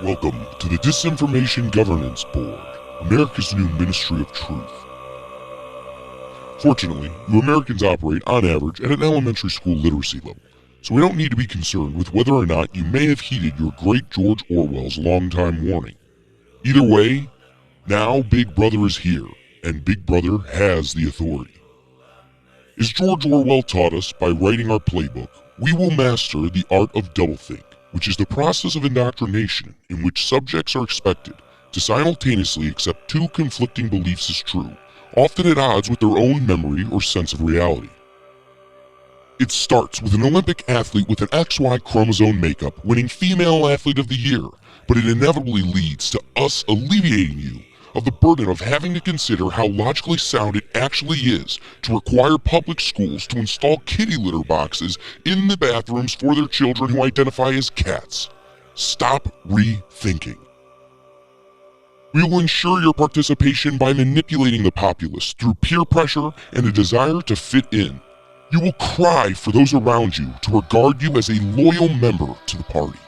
Welcome to the Disinformation Governance Board, America's new Ministry of Truth. Fortunately, you Americans operate, on average, at an elementary school literacy level, so we don't need to be concerned with whether or not you may have heeded your great George Orwell's long-time warning. Either way, now Big Brother is here, and Big Brother has the authority. As George Orwell taught us by writing our playbook, we will master the art of doublethink, which is the process of indoctrination in which subjects are expected to simultaneously accept two conflicting beliefs as true, often at odds with their own memory or sense of reality. It starts with an Olympic athlete with an XY chromosome makeup winning Female Athlete of the Year, but it inevitably leads to us alleviating you of the burden of having to consider how logically sound it actually is to require public schools to install kitty litter boxes in the bathrooms for their children who identify as cats. Stop rethinking. We will ensure your participation by manipulating the populace through peer pressure and a desire to fit in. You will cry for those around you to regard you as a loyal member to the party.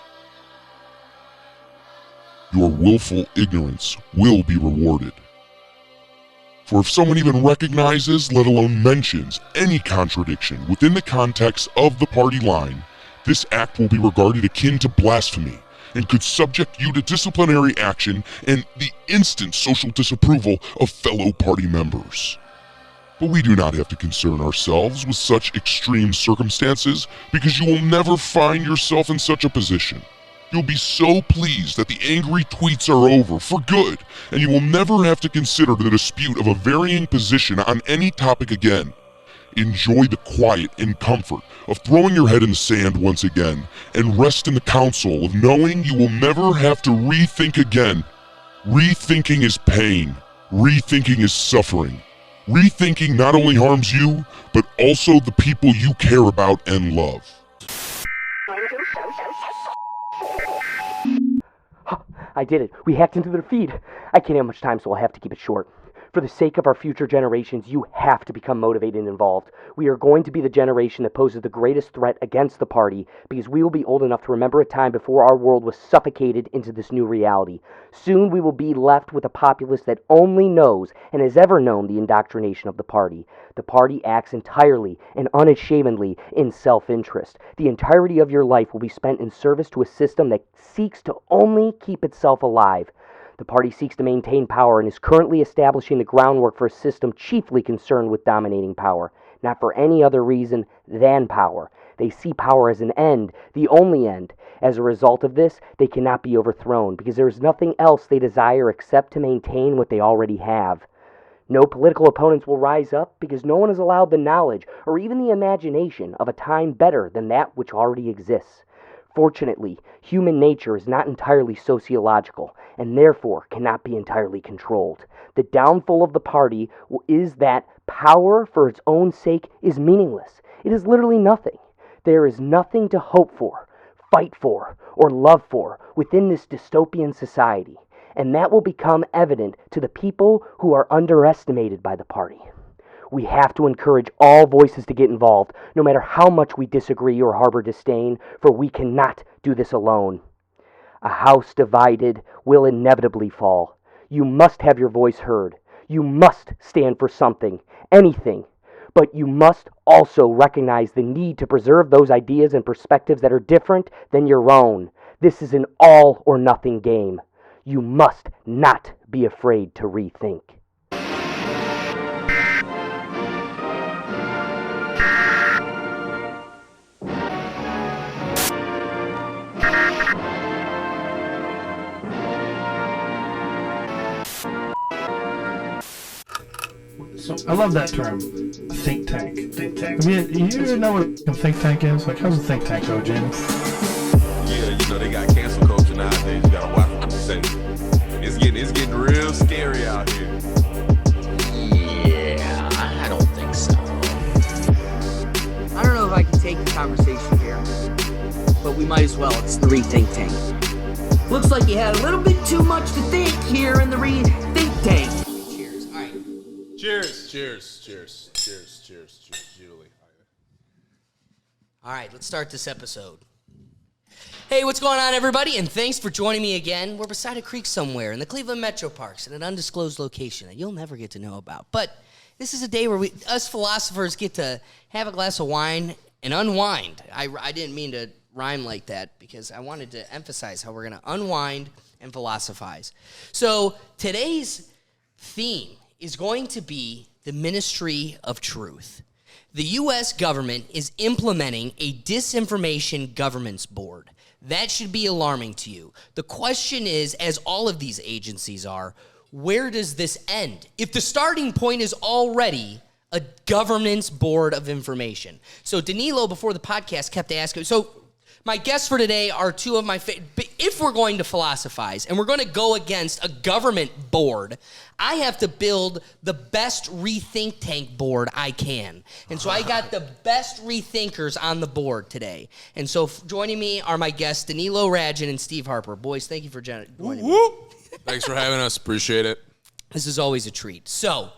Your willful ignorance will be rewarded. For if someone even recognizes, let alone mentions, any contradiction within the context of the party line, this act will be regarded akin to blasphemy and could subject you to disciplinary action and the instant social disapproval of fellow party members. But we do not have to concern ourselves with such extreme circumstances because you will never find yourself in such a position. You'll be so pleased that the angry tweets are over for good, and you will never have to consider the dispute of a varying position on any topic again. Enjoy the quiet and comfort of throwing your head in the sand once again, and rest in the counsel of knowing you will never have to rethink again. Rethinking is pain. Rethinking is suffering. Rethinking not only harms you, but also the people you care about and love. I did it. We hacked into their feed. I can't have much time, so I'll have to keep it short. For the sake of our future generations, you have to become motivated and involved. We are going to be the generation that poses the greatest threat against the party because we will be old enough to remember a time before our world was suffocated into this new reality. Soon we will be left with a populace that only knows and has ever known the indoctrination of the party. The party acts entirely and unashamedly in self-interest. The entirety of your life will be spent in service to a system that seeks to only keep itself alive. The party seeks to maintain power and is currently establishing the groundwork for a system chiefly concerned with dominating power, not for any other reason than power. They see power as an end, the only end. As a result of this, they cannot be overthrown because there is nothing else they desire except to maintain what they already have. No political opponents will rise up because no one is allowed the knowledge or even the imagination of a time better than that which already exists. Fortunately, human nature is not entirely sociological, and therefore cannot be entirely controlled. The downfall of the party is that power for its own sake is meaningless. It is literally nothing. There is nothing to hope for, fight for, or love for within this dystopian society, and that will become evident to the people who are underestimated by the party. We have to encourage all voices to get involved, no matter how much we disagree or harbor disdain, for we cannot do this alone. A house divided will inevitably fall. You must have your voice heard. You must stand for something, anything. But you must also recognize the need to preserve those ideas and perspectives that are different than your own. This is an all or nothing game. You must not be afraid to rethink. So I love that term, think tank. Think tank. I mean, you know what a think tank is? Like, how's a think tank go, Jim? Yeah, you know they got cancel culture nowadays. You gotta watch what you say. It's getting real scary out here. Yeah, I don't think so. I don't know if I can take the conversation here, but we might as well. It's the Rethink Tank. Looks like you had a little bit too much to think here in the Rethink Tank. Cheers. All right. Cheers, Julie. All right, let's start this episode. Hey, what's going on, everybody? And thanks for joining me again. We're beside a creek somewhere in the Cleveland Metro Parks in an undisclosed location that you'll never get to know about. But this is a day where us philosophers get to have a glass of wine and unwind. I didn't mean to rhyme like that because I wanted to emphasize how we're going to unwind and philosophize. So today's theme is going to be the Ministry of Truth. The U.S. government is implementing a disinformation governance board. That should be alarming to you. The question is, as all of these agencies are, where does this end? If the starting point is already a governance board of information. So Danilo, before the podcast, kept asking, so my guests for today are two of my favorite. If we're going to philosophize and we're going to go against a government board, I have to build the best rethink tank board I can. And so I got the best rethinkers on the board today. And so joining me are my guests, Danilo, Radjen, and Steve Harper. Boys, thank you for joining me. Thanks for having us. Appreciate it. This is always a treat. So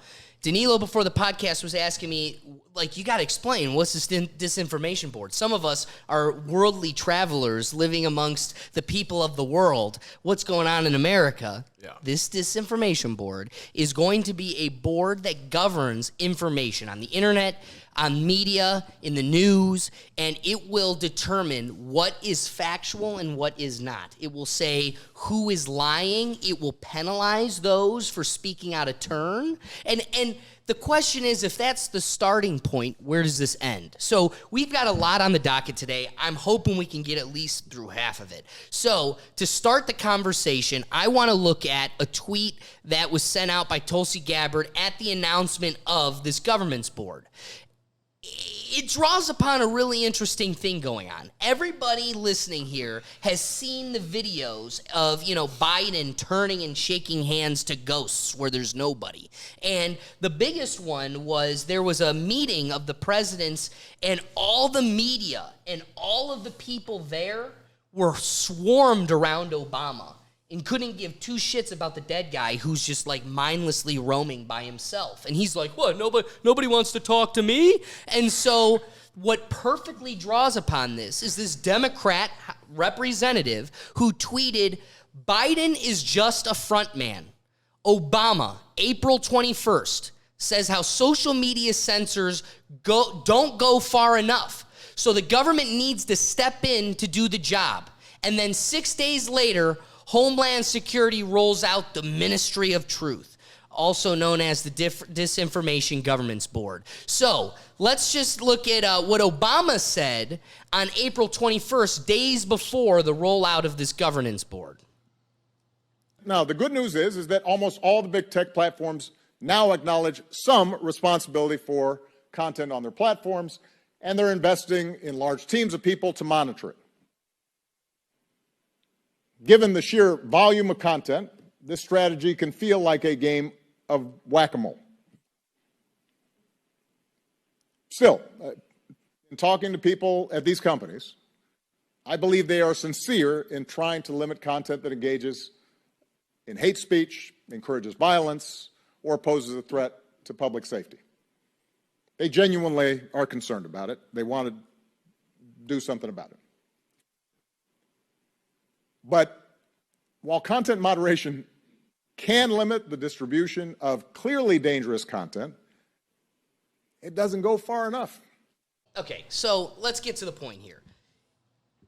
Danilo, before the podcast, was asking me, like, you got to explain, what's this disinformation board? Some of us are worldly travelers living amongst the people of the world. What's going on in America? Yeah. This disinformation board is going to be a board that governs information on the internet, on media, in the news, and it will determine what is factual and what is not. It will say who is lying. It will penalize those for speaking out of turn. And the question is, if that's the starting point, where does this end? So we've got a lot on the docket today. I'm hoping we can get at least through half of it. So to start the conversation, I want to look at a tweet that was sent out by Tulsi Gabbard at the announcement of this governance board. It draws upon a really interesting thing going on. Everybody listening here has seen the videos of, Biden turning and shaking hands to ghosts where there's nobody. And the biggest one was there was a meeting of the presidents, and all the media and all of the people there were swarmed around Obama and couldn't give two shits about the dead guy who's just like mindlessly roaming by himself. And he's like, what, nobody wants to talk to me? And so what perfectly draws upon this is this Democrat representative who tweeted, Biden is just a front man. Obama, April 21st, says how social media censors don't go far enough. So the government needs to step in to do the job. And then 6 days later, Homeland Security rolls out the Ministry of Truth, also known as the Disinformation Governance Board. So let's just look at what Obama said on April 21st, days before the rollout of this governance board. Now, the good news is that almost all the big tech platforms now acknowledge some responsibility for content on their platforms, and they're investing in large teams of people to monitor it. Given the sheer volume of content, this strategy can feel like a game of whack-a-mole. Still, in talking to people at these companies, I believe they are sincere in trying to limit content that engages in hate speech, encourages violence, or poses a threat to public safety. They genuinely are concerned about it. They want to do something about it. But while content moderation can limit the distribution of clearly dangerous content, it doesn't go far enough. Okay, so let's get to the point here.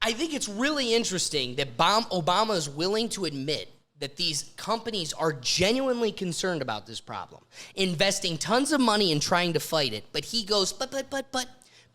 I think it's really interesting that Obama is willing to admit that these companies are genuinely concerned about this problem, investing tons of money in trying to fight it, but he goes, but,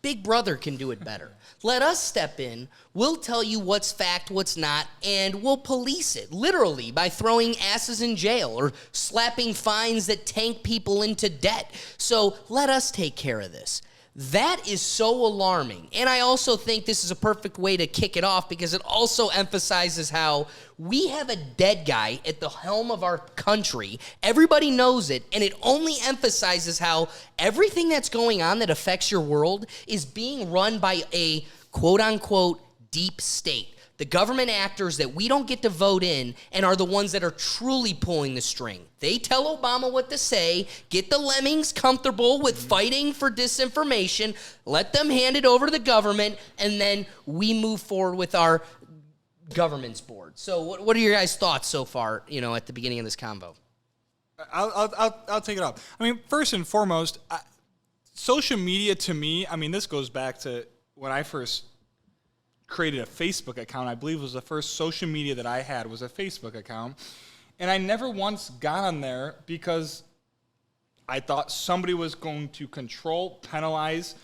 Big Brother can do it better. Let us step in, we'll tell you what's fact, what's not, and we'll police it, literally, by throwing asses in jail or slapping fines that tank people into debt. So let us take care of this. That is so alarming. And I also think this is a perfect way to kick it off because it also emphasizes how we have a dead guy at the helm of our country. Everybody knows it, and it only emphasizes how everything that's going on that affects your world is being run by a quote-unquote deep state. The government actors that we don't get to vote in and are the ones that are truly pulling the string. They tell Obama what to say, get the lemmings comfortable with fighting for disinformation, let them hand it over to the government, and then we move forward with our government's board. So what are your guys' thoughts so far, at the beginning of this convo? I'll take it off. I mean, first and foremost, social media to me, I mean, this goes back to when I first created a Facebook account. I believe it was the first social media that I had was a Facebook account. And I never once got on there because I thought somebody was going to control, penalize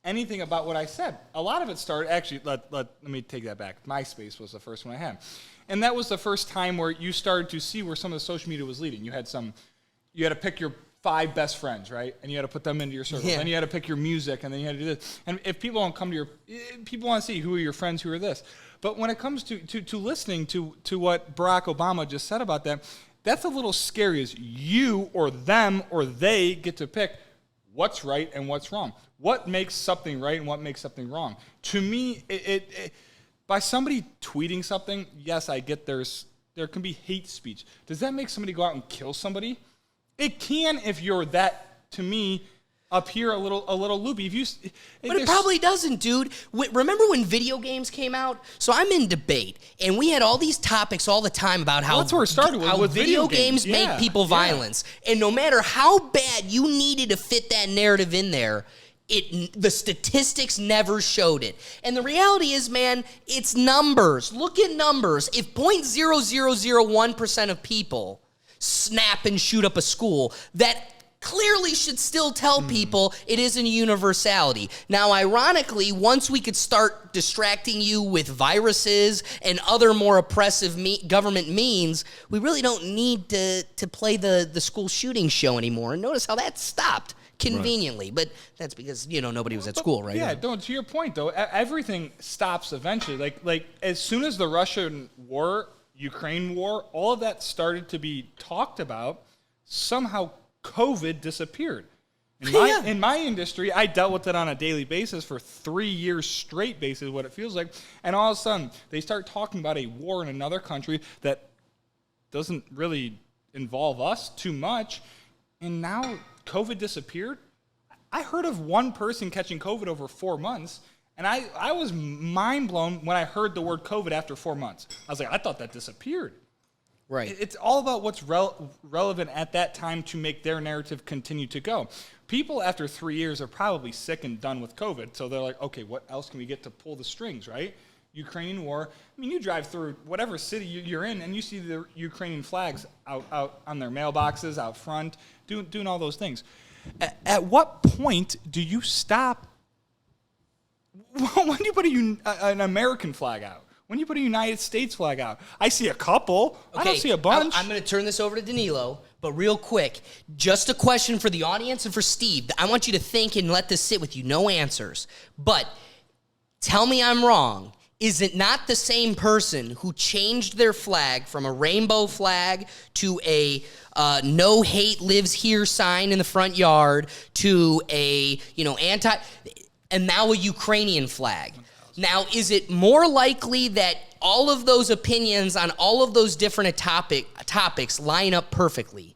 anything about what I said. A lot of it started, actually, let me take that back. MySpace was the first one I had. And that was the first time where you started to see where some of the social media was leading. You had to pick your 5 best friends, right? And you had to put them into your circle. Yeah. Then you had to pick your music, and then you had to do this. And if people don't come to people want to see who are your friends, who are this. But when it comes to listening to what Barack Obama just said about that, that's a little scary, is you or them or they get to pick what's right and what's wrong. What makes something right and what makes something wrong. To me, by somebody tweeting something, yes, I get there can be hate speech. Does that make somebody go out and kill somebody? It can if you're that, to me, up here a little loopy. But it probably doesn't, dude. Remember when video games came out? So I'm in debate, and we had all these topics all the time about how, that's where it started with video games make people violence. And no matter how bad you needed to fit that narrative in there, the statistics never showed it. And the reality is, man, it's numbers. Look at numbers. If 0.0001% of people snap and shoot up a school, that clearly should still tell people it isn't a universality. Now, ironically, once we could start distracting you with viruses and other more oppressive government means, we really don't need to play the school shooting show anymore. And notice how that stopped conveniently. Right. But that's because, nobody was at school, right? Yeah, to your point, though, everything stops eventually. Like as soon as the Russian war, Ukraine war, all of that started to be talked about, somehow COVID disappeared. In my industry, I dealt with it on a daily basis for 3 years straight basis, what it feels like. And all of a sudden, they start talking about a war in another country that doesn't really involve us too much. And now COVID disappeared. I heard of one person catching COVID over 4 months. And I was mind blown when I heard the word COVID after 4 months. I was like, I thought that disappeared. Right. It's all about what's relevant at that time to make their narrative continue to go. People after 3 years are probably sick and done with COVID, so they're like, okay, what else can we get to pull the strings, right? Ukrainian war. I mean, you drive through whatever city you're in, and you see the Ukrainian flags out on their mailboxes, out front, doing all those things. At what point do you stop? When do you put an American flag out? When do you put a United States flag out? I see a couple. Okay, I don't see a bunch. I'm going to turn this over to Danilo, but real quick, just a question for the audience and for Steve. I want you to think and let this sit with you. No answers. But tell me I'm wrong. Is it not the same person who changed their flag from a rainbow flag to a no hate lives here sign in the front yard to a, and now a Ukrainian flag? Now, is it more likely that all of those opinions on all of those different topics line up perfectly?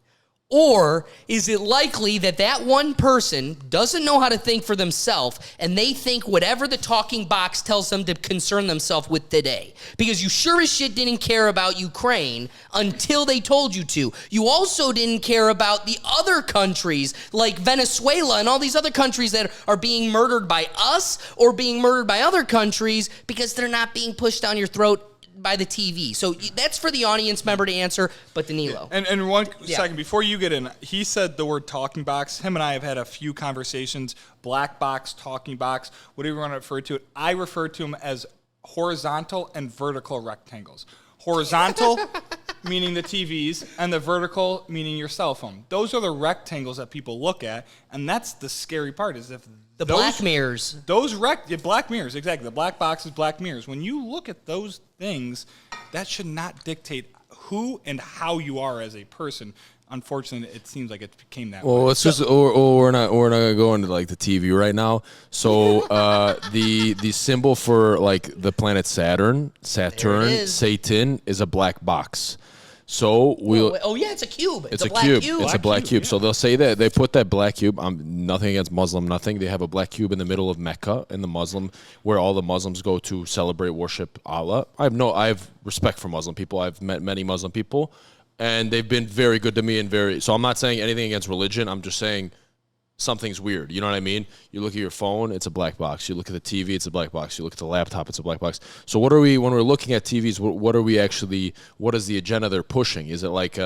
Or is it likely that that one person doesn't know how to think for themselves and they think whatever the talking box tells them to concern themselves with today? Because you sure as shit didn't care about Ukraine until they told you to. You also didn't care about the other countries like Venezuela and all these other countries that are being murdered by us or being murdered by other countries because they're not being pushed down your throat by the TV. So that's for the audience member to answer, but Danilo. And one second, before you get in, he said the word talking box. Him and I have had a few conversations, black box, talking box, whatever you want to refer to it. I refer to them as horizontal and vertical rectangles. Horizontal, meaning the TVs, and the vertical, meaning your cell phone. Those are the rectangles that people look at, and that's the scary part, is if black mirrors. Black mirrors, exactly. The black boxes, black mirrors. When you look at those things, that should not dictate who and how you are as a person. Unfortunately, it seems like it became that way. Well, it's just, or we're not gonna go into like the TV right now. So the symbol for like the planet Saturn, Satan, is a black box. So we'll. Oh yeah, it's a cube. It's a black cube. cube. It's a black cube. So they'll say that they put that black cube. Nothing against Muslim, nothing. They have a black cube in the middle of Mecca, in the Muslim, where all the Muslims go to celebrate, worship Allah. I have respect for Muslim people. I've met many Muslim people, and they've been very good to me and very. So I'm not saying anything against religion. I'm just saying something's weird. You know what I mean? You look at your phone, it's a black box. You look at the TV, it's a black box. You look at the laptop, it's a black box. So when we're looking at TVs, what is the agenda they're pushing? Is it like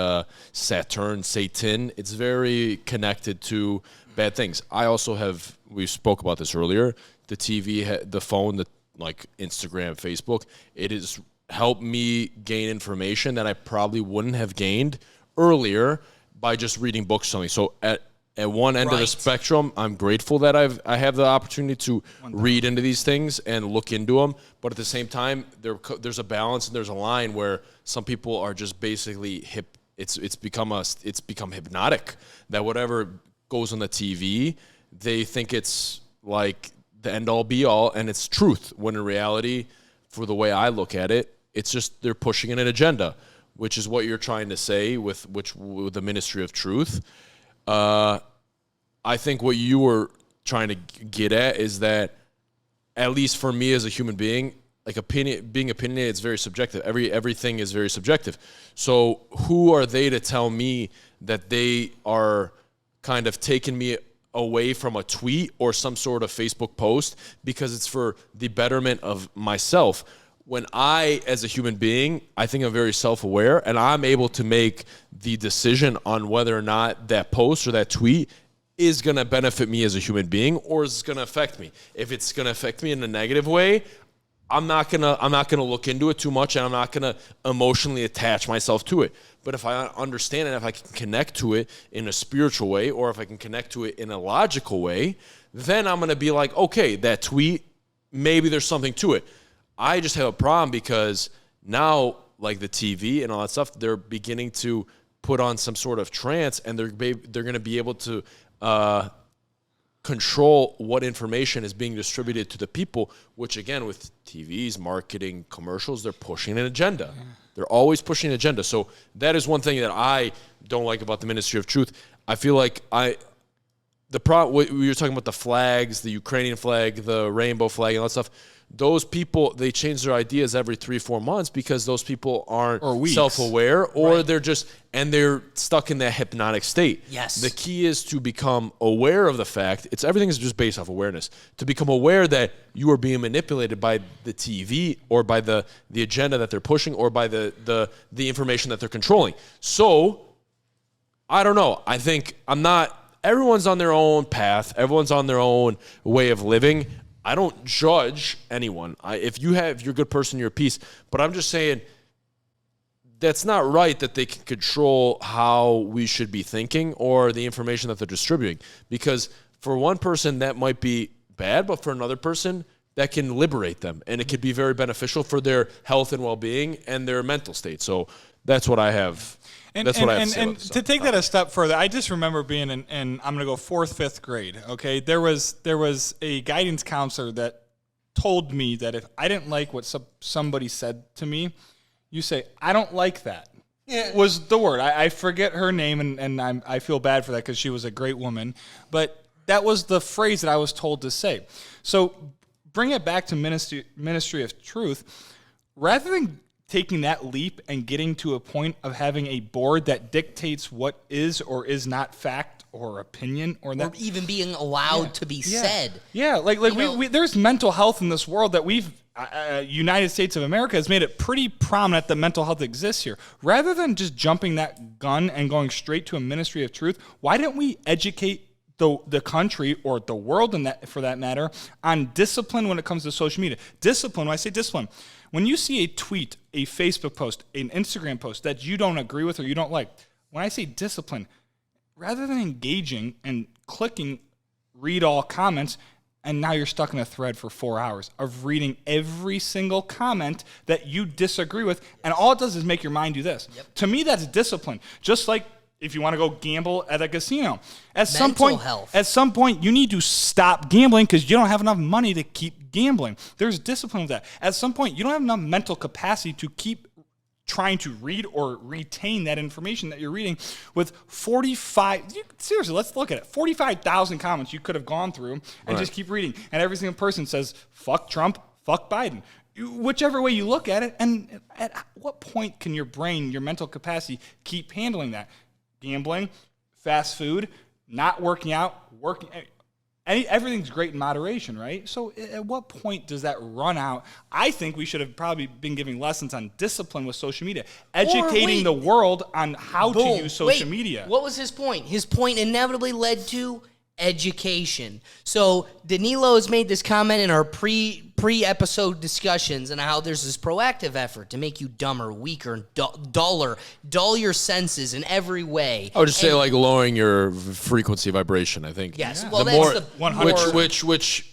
Saturn, Satan? It's very connected to bad things. I also we spoke about this earlier, the TV, the phone, like Instagram, Facebook, it has helped me gain information that I probably wouldn't have gained earlier by just reading books or something. So at one end of the spectrum, I'm grateful that I have the opportunity to read into these things and look into them. But at the same time, there's a balance and there's a line where some people are just basically it's become hypnotic. That whatever goes on the TV, they think it's like the end all be all, and it's truth. When in reality, for the way I look at it, it's just they're pushing an agenda, which is what you're trying to say with the Ministry of Truth. I think what you were trying to get at is that, at least for me as a human being, like being opinionated is very subjective. Everything is very subjective. So who are they to tell me that they are kind of taking me away from a tweet or some sort of Facebook post because it's for the betterment of myself? When I, as a human being, I think I'm very self-aware, and I'm able to make the decision on whether or not that post or that tweet is going to benefit me as a human being or is going to affect me. If it's going to affect me in a negative way, I'm not going to look into it too much, and I'm not going to emotionally attach myself to it. But if I understand it, if I can connect to it in a spiritual way, or if I can connect to it in a logical way, then I'm going to be like, okay, that tweet, maybe there's something to it. I just have a problem because now, like the TV and all that stuff, they're beginning to put on some sort of trance, and they're going to be able to control what information is being distributed to the people, which again, with TVs, marketing, commercials, they're pushing an agenda. Yeah. They're always pushing an agenda. So that is one thing that I don't like about the Ministry of Truth. I feel like we were talking about the flags, the Ukrainian flag, the rainbow flag, and all that stuff. Those people, they change their ideas every 3-4 months because those people aren't self-aware, or they're stuck in that hypnotic state. Yes. The key is to become aware of the fact, everything is just based off awareness, to become aware that you are being manipulated by the TV or by the agenda that they're pushing or by the information that they're controlling. So, I don't know. I think everyone's on their own path. Everyone's on their own way of living. I don't judge anyone. If you're a good person, you're a peace. But I'm just saying that's not right that they can control how we should be thinking or the information that they're distributing. Because for one person, that might be bad, but for another person, that can liberate them. And it could be very beneficial for their health and well-being and their mental state. So that's what I have. And to take that a step further, I just remember being in I'm going to go 4th, 5th grade. Okay, there was a guidance counselor that told me that if I didn't like what somebody said to me, you say, "I don't like that." Yeah. Was the word. I forget her name, and I feel bad for that because she was a great woman, but that was the phrase that I was told to say. So bring it back to Ministry of Truth, rather than taking that leap and getting to a point of having a board that dictates what is or is not fact or opinion or even being allowed to be said. Yeah, like we there's mental health in this world that we've United States of America has made it pretty prominent that mental health exists here. Rather than just jumping that gun and going straight to a Ministry of Truth, why don't we educate the country or the world, for that matter, on discipline when it comes to social media? Discipline, when I say discipline, when you see a tweet, a Facebook post, an Instagram post that you don't agree with or you don't like, when I say discipline, rather than engaging and clicking read all comments, and now you're stuck in a thread for 4 hours of reading every single comment that you disagree with, and all it does is make your mind do this. Yep. To me, that's discipline. Just like if you want to go gamble at a casino. At some point, you need to stop gambling because you don't have enough money to keep gambling. There's discipline with that. At some point, you don't have enough mental capacity to keep trying to read or retain that information that you're reading with 45, seriously, let's look at it. 45,000 comments you could have gone through and just keep reading. And every single person says, fuck Trump, fuck Biden. Whichever way you look at it, and at what point can your brain, your mental capacity keep handling that? Gambling, fast food, not working out, everything's great in moderation, right? So at what point does that run out? I think we should have probably been giving lessons on discipline with social media, educating the world on how to use social media. What was his point? His point inevitably led to education. So Danilo has made this comment in our pre-episode discussions and how there's this proactive effort to make you dumber, weaker, dull your senses in every way. I would just say like lowering your frequency vibration. I think. Yes. Yeah. Well, Which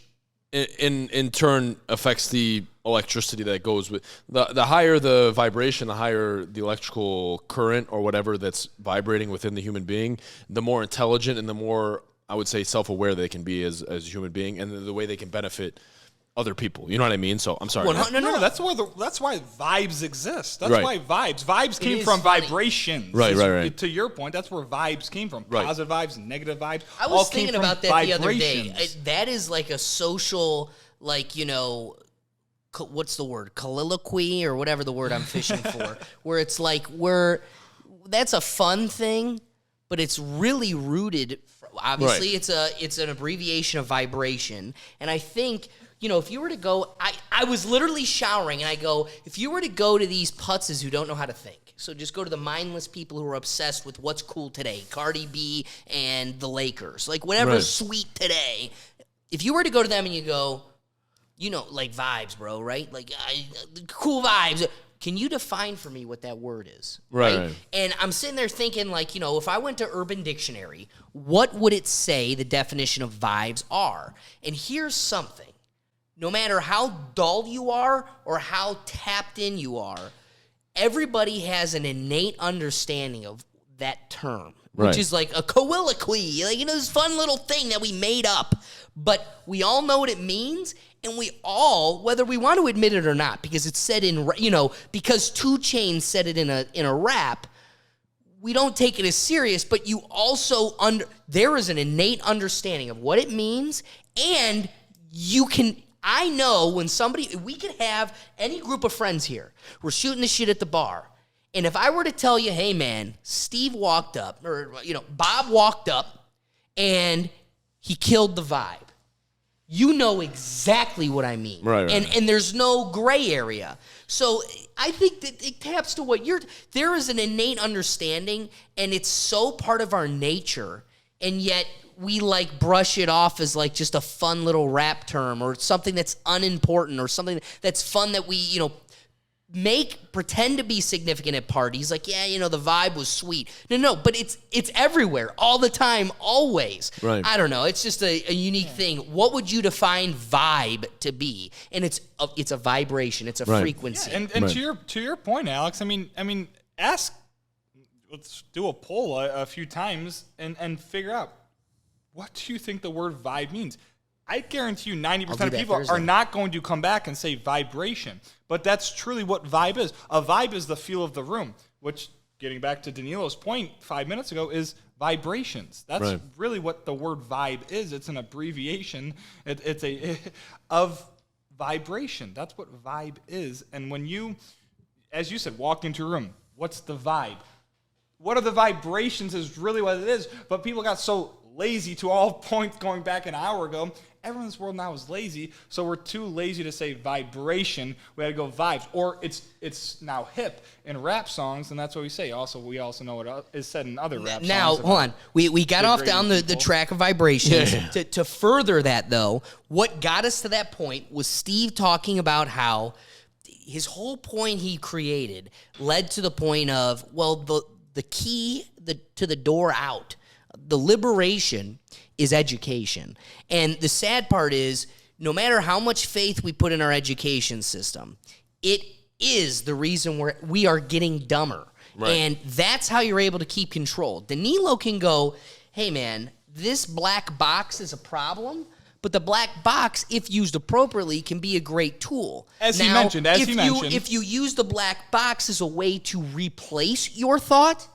in turn affects the electricity that goes with the higher the vibration, the higher the electrical current or whatever that's vibrating within the human being, the more intelligent and the more, I would say, self-aware they can be as a human being, and the way they can benefit other people. You know what I mean? So I'm sorry. No. That's why vibes exist. That's why vibes came from vibrations. Right. To your point, that's where vibes came from. Right. Positive vibes, negative vibes. I was thinking about that the other day. That is like a social, like, what's the word? Colloquy or whatever the word I'm fishing for. Where it's like that's a fun thing, but it's really rooted. Obviously, it's an abbreviation of vibration, and I think, if you were to go, I was literally showering, and I go, if you were to go to these putzes who don't know how to think, so just go to the mindless people who are obsessed with what's cool today, Cardi B and the Lakers, like whatever's sweet today. If you were to go to them and you go, like vibes, bro, right? Like cool vibes. Can you define for me what that word is? Right. And I'm sitting there thinking, like, if I went to Urban Dictionary, what would it say the definition of vibes are? And here's something. No matter how dull you are or how tapped in you are, everybody has an innate understanding of that term, which is like a colloquy, like, this fun little thing that we made up. But we all know what it means, and we all, whether we want to admit it or not, because it's said in, because 2 Chainz said it in a rap, we don't take it as serious, but you also, there is an innate understanding of what it means, and I know when we could have any group of friends here, we're shooting the shit at the bar, and if I were to tell you, hey man, Steve walked up, or, Bob walked up, and he killed the vibe. You know exactly what I mean. Right. And there's no gray area. So I think that it taps to there is an innate understanding, and it's so part of our nature, and yet we like brush it off as like just a fun little rap term or something that's unimportant or something that's fun that we, pretend to be significant at parties. Like, the vibe was sweet. No, but it's everywhere, all the time, always. Right. I don't know. It's just a unique thing. What would you define vibe to be? And it's a vibration. It's a frequency. Yeah, and to your point, Alex, I mean, let's do a poll a few times and figure out, what do you think the word vibe means? I guarantee you 90% of people are not going to come back and say vibration. But that's truly what vibe is. A vibe is the feel of the room, which, getting back to Danilo's point 5 minutes ago, is vibrations. That's really what the word vibe is. It's an abbreviation. It's of vibration. That's what vibe is. And when you, as you said, walk into a room, what's the vibe? What are the vibrations is really what it is. But people got so lazy, to all points going back an hour ago. Everyone in this world now is lazy, so we're too lazy to say vibration. We had to go vibes, or it's now hip in rap songs, and that's what we say. Also, we also know what is said in other rap songs. Now, hold on. We got off down the track of vibrations. Yeah. To further that, though, what got us to that point was Steve talking about how his whole point he created led to the point of, the key to the door out, the liberation is education. And the sad part is, no matter how much faith we put in our education system, it is the reason we are getting dumber. Right. And that's how you're able to keep control. Danilo can go, hey man, this black box is a problem, But the black box, if used appropriately, can be a great tool. As he mentioned. If you use the black box as a way to replace your thought,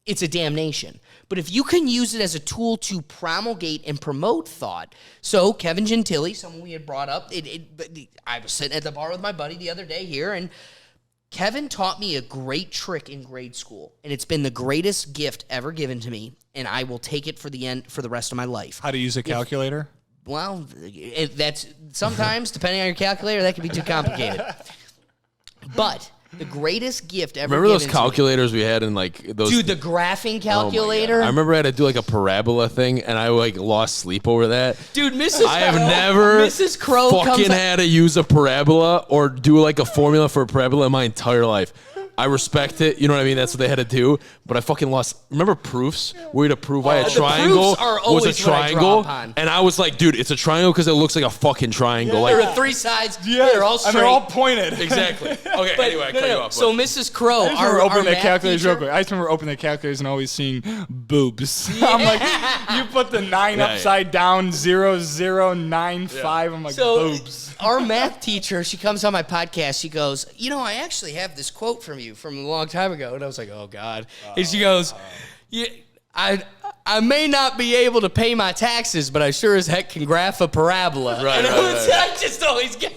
it's a damnation. But if you can use it as a tool to promulgate and promote thought, so Kevin Gentili, someone we had brought up, I was sitting at the bar with my buddy the other day here, and Kevin taught me a great trick in grade school, and it's been the greatest gift ever given to me, and I will take it for the rest of my life. How to use a calculator? Well, that's sometimes, depending on your calculator, that can be too complicated. But the greatest gift ever Remember given those calculators we had in like those? Dude, the graphing calculator. I remember I had to do like a parabola thing, and I like lost sleep over that. Dude, I have never Mrs. Crow fucking had to use a parabola or do like a formula for a parabola in my entire life. I respect it, you know what I mean? That's what they had to do. But I fucking lost. Remember proofs? Where you had to prove why a triangle was a triangle, and I was like, dude, it's a triangle because it looks like a fucking triangle. There Like are three sides. Yeah, they're all straight. And they're all pointed. exactly. Okay. Anyway, I cut you off. So Mrs. Crow, I just remember opening our the calculators teacher, real quick. I just remember opening the calculators and always seeing boobs. I'm like, you put the 9 upside down, 0095. I'm like, boobs. Our math teacher, she comes on my podcast. She goes, I actually have this quote from you from a long time ago. And I was like, oh, God. And she goes, I may not be able to pay my taxes, but I sure as heck can graph a parabola. Right, I just always got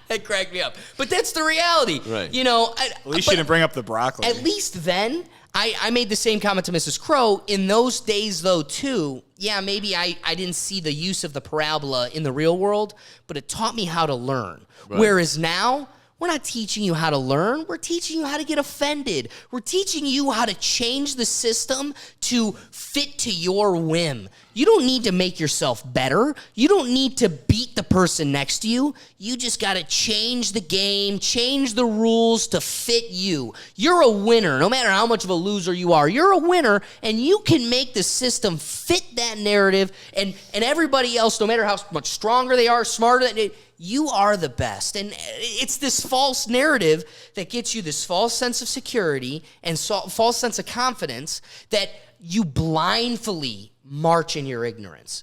that cracked me up. But that's the reality. Right. At least you didn't bring up the broccoli. At least then, I made the same comment to Mrs. Crow. In those days, though, too, maybe I didn't see the use of the parabola in the real world, but it taught me how to learn. Right. Whereas now, we're not teaching you how to learn. We're teaching you how to get offended. We're teaching you how to change the system to fit to your whim. You don't need to make yourself better. You don't need to beat the person next to you. You just got to change the game, change the rules to fit you. You're a winner, no matter how much of a loser you are. You're a winner, and you can make the system fit that narrative, and everybody else, no matter how much stronger they are, smarter than it, you are the best. And it's this false narrative that gets you this false sense of security and false sense of confidence that you blindly march in your ignorance.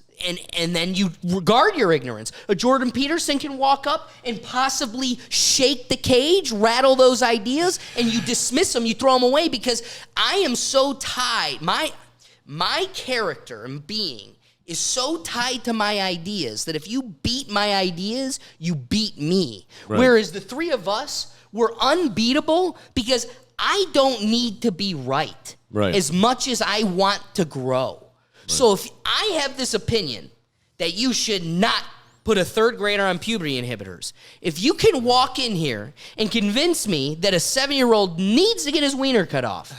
And then you regard your ignorance. A Jordan Peterson can walk up and possibly shake the cage, rattle those ideas, and you dismiss them, you throw them away because I am so tied. My character and being is so tied to my ideas that if you beat my ideas, you beat me. Right. Whereas the three of us, we're unbeatable because I don't need to be right as much as I want to grow. Right. So if I have this opinion that you should not put a third grader on puberty inhibitors, if you can walk in here and convince me that a 7-year-old needs to get his wiener cut off,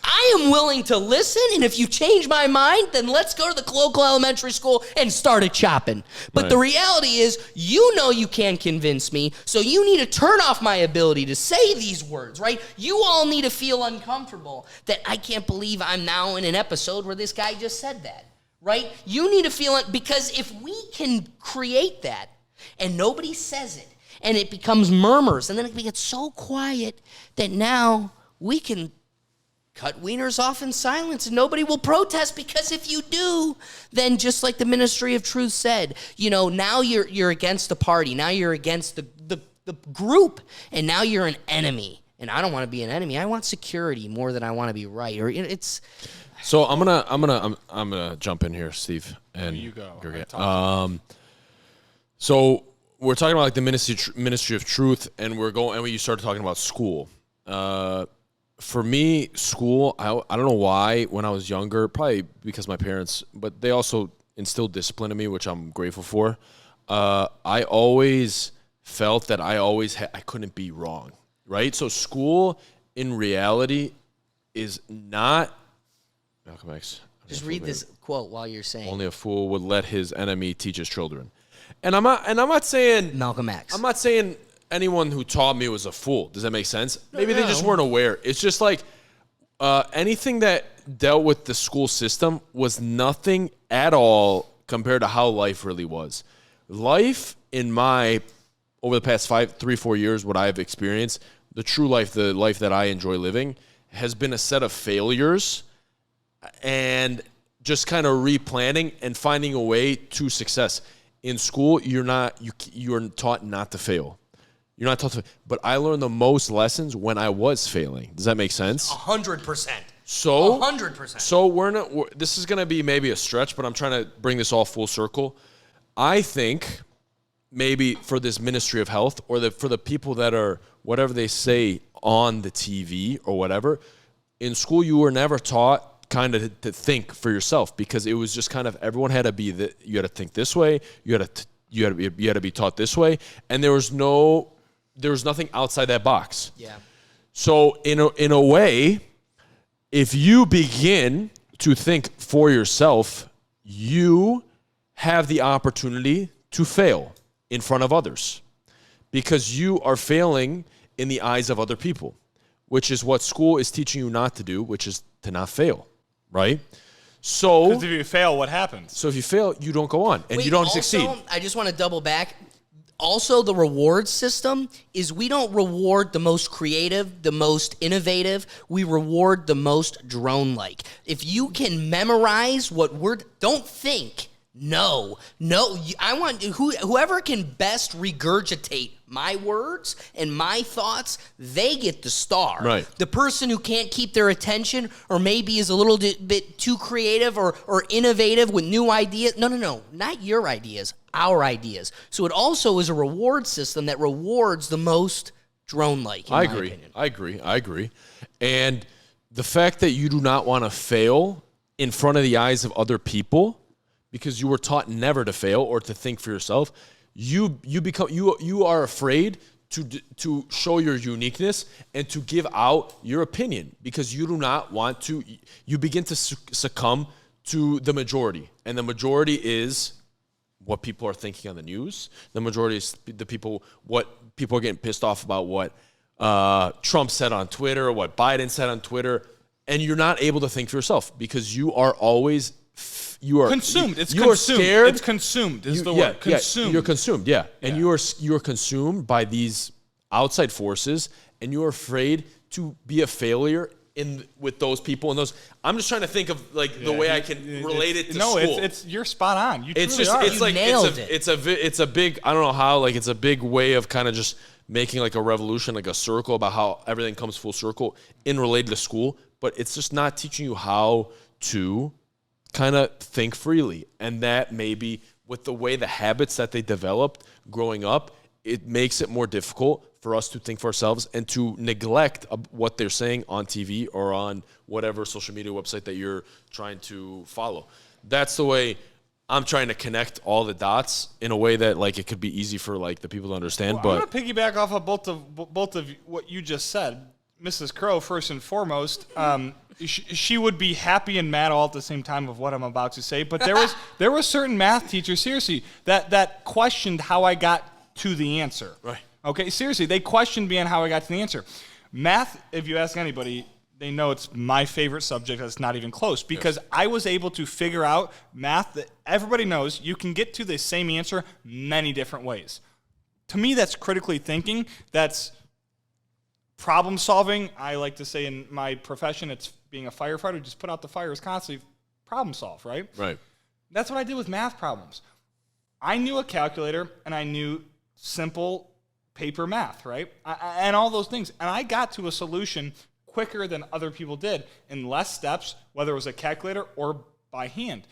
I am willing to listen, and if you change my mind, then let's go to the local elementary school and start it chopping. But the reality is, you can't convince me, so you need to turn off my ability to say these words, right? You all need to feel uncomfortable that I can't believe I'm now in an episode where this guy just said that, right? You need to feel it, because if we can create that, and nobody says it, and it becomes murmurs, and then it gets so quiet that now we can cut wieners off in silence and nobody will protest, because if you do, then just like the Ministry of Truth said, now you're against the party, now you're against the group, and now you're an enemy. And I don't want to be an enemy. I want security more than I want to be right. Or it's. So I'm gonna jump in here, Steve, and you go. So we're talking about like the Ministry of Truth, and you started talking about school. For me, school, I don't know why when I was younger, probably because my parents, but they also instilled discipline in me, which I'm grateful for. I always felt that I couldn't be wrong, right? So school, in reality, is not... Malcolm X. Just read this quote while you're saying. Only a fool would let his enemy teach his children. And I'm not saying... Malcolm X. I'm not saying... anyone who taught me was a fool. Does that make sense? Maybe they just weren't aware. It's just like anything that dealt with the school system was nothing at all compared to how life really was. Life over the past 3-4 years, what I've experienced, the true life, the life that I enjoy living, has been a set of failures and just kind of replanning and finding a way to success. In school, you're taught not to fail. You're not taught to, but I learned the most lessons when I was failing. Does that make sense? 100%. So 100%. So this is going to be maybe a stretch, but I'm trying to bring this all full circle. I think maybe for this Ministry of Health or for the people that are whatever they say on the TV or whatever, in school you were never taught kind of to think for yourself, because it was just kind of everyone had to be you had to think this way, you had to be taught this way, and there was nothing outside that box. Yeah. So in a way, if you begin to think for yourself, you have the opportunity to fail in front of others, because you are failing in the eyes of other people, which is what school is teaching you not to do, which is to not fail, right? So, because if you fail, what happens? So if you fail, you don't go on, and you don't succeed. I just want to double back. Also, the reward system is we don't reward the most creative, the most innovative. We reward the most drone-like. If you can memorize don't think. No. I want whoever can best regurgitate my words and my thoughts, they get the star. Right. The person who can't keep their attention or maybe is a little bit too creative or innovative with new ideas. No. Not your ideas, our ideas. So it also is a reward system that rewards the most drone-like, in my opinion. I agree. And the fact that you do not want to fail in front of the eyes of other people, because you were taught never to fail or to think for yourself, you are afraid to show your uniqueness and to give out your opinion, because you do not want to. You begin to succumb to the majority, and the majority is what people are thinking on the news. The majority is what people are getting pissed off about, what Trump said on Twitter, what Biden said on Twitter, and you're not able to think for yourself because you are always. You are consumed. You are scared. It's consumed. Is the word consumed? Yeah, you're consumed. Yeah, and you are consumed by these outside forces, and you are afraid to be a failure with those people and those. I'm just trying to think of the way I can relate it to school. It's you're spot on. It's a big. I don't know how. It's a big way of kind of just making a revolution, a circle about how everything comes full circle in related to school. But it's just not teaching you how to kind of think freely, and that maybe with the way the habits that they developed growing up, it makes it more difficult for us to think for ourselves and to neglect what they're saying on TV or on whatever social media website that you're trying to follow. That's the way I'm trying to connect all the dots in a way that it could be easy for the people to understand. Well, I'm going to piggyback off of both of what you just said. Mrs. Crow, first and foremost, she would be happy and mad all at the same time of what I'm about to say. But there was certain math teachers, seriously, that questioned how I got to the answer. Right. Okay, seriously, they questioned me on how I got to the answer. Math, if you ask anybody, they know it's my favorite subject. That's not even close, because I was able to figure out math that everybody knows you can get to the same answer many different ways. To me, that's critically thinking. That's problem solving. I like to say in my profession, it's being a firefighter. Just put out the fires constantly, problem solve, right? Right. That's what I did with math problems. I knew a calculator, and I knew simple paper math, right? And all those things. And I got to a solution quicker than other people did in less steps, whether it was a calculator or by hand.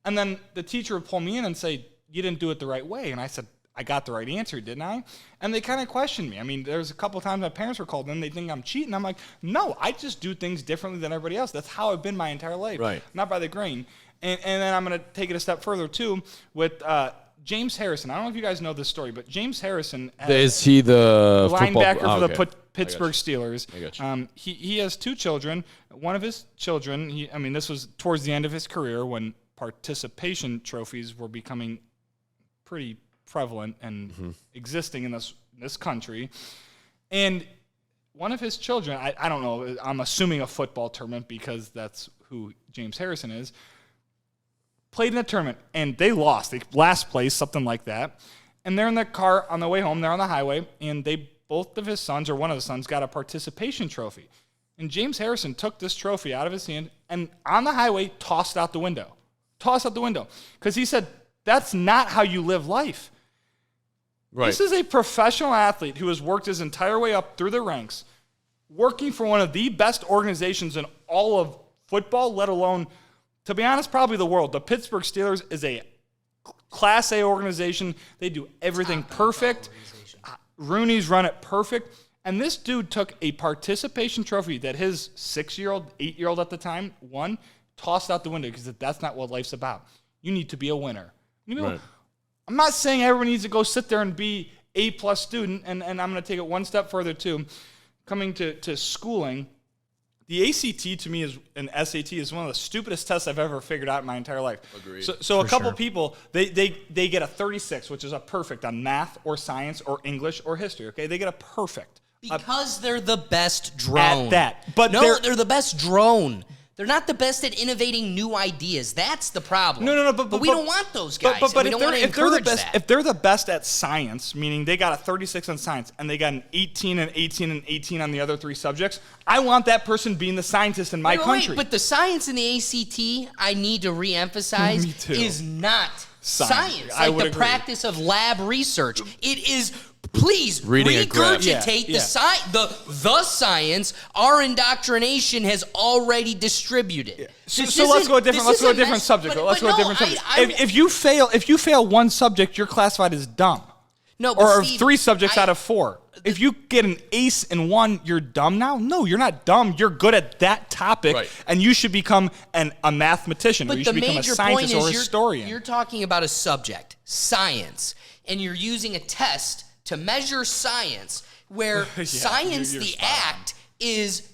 And then the teacher would pull me in and say, you didn't do it the right way. And I said, I got the right answer, didn't I? And they kind of questioned me. I mean, there's a couple of times my parents were called in, they think I'm cheating. I'm like, no, I just do things differently than everybody else. That's how I've been my entire life. Right. Not by the grain. And then I'm going to take it a step further, too, with James Harrison. I don't know if you guys know this story, but James Harrison is he the linebacker for the the Pittsburgh Steelers. I got you. He has two children. One of his children, this was towards the end of his career when participation trophies were becoming pretty prevalent and existing in this country. And one of his children, I don't know, I'm assuming a football tournament because that's who James Harrison is, played in a tournament, and they lost. They last place, something like that. And they're in the car on the way home. They're on the highway, and both of his sons, or one of the sons, got a participation trophy. And James Harrison took this trophy out of his hand and on the highway tossed it out the window. toss out the window. Because he said, that's not how you live life. Right. This is a professional athlete who has worked his entire way up through the ranks, working for one of the best organizations in all of football, let alone, to be honest, probably the world. The Pittsburgh Steelers is a Class A organization. They do everything perfect. Rooney's run it perfect. And this dude took a participation trophy that his 6-year-old, 8-year-old at the time won, tossed out the window because that's not what life's about. You need to be a winner. Right. I'm not saying everyone needs to go sit there and be A+ student, and I'm going to take it one step further too. Coming to schooling, the ACT to me is an SAT is one of the stupidest tests I've ever figured out in my entire life. Agreed. So a couple people, they get a 36, which is a perfect on math or science or English or history, okay? They get a perfect. Because they're the best drone. At that. But they're the best drone. They're not the best at innovating new ideas. That's the problem. No, but we don't want those guys. But and we don't want to encourage that. If they're the best at science, meaning they got a 36 on science and they got an 18 and 18 and 18 on the other 3 subjects, I want that person being the scientist in my country. But the science in the ACT, I need to reemphasize, is not science. Like the practice of lab research. It is. Please regurgitate the science our indoctrination has already distributed. Yeah. So let's go a different subject. If you fail one subject, you're classified as dumb. No, or Steve, 3 subjects out of 4. If you get an ace in one, you're dumb now? No, you're not dumb. You're good at that topic, and you should become a mathematician, or you should become a scientist or a historian. You're talking about a subject, science, and you're using a test to measure science, where science, the act, is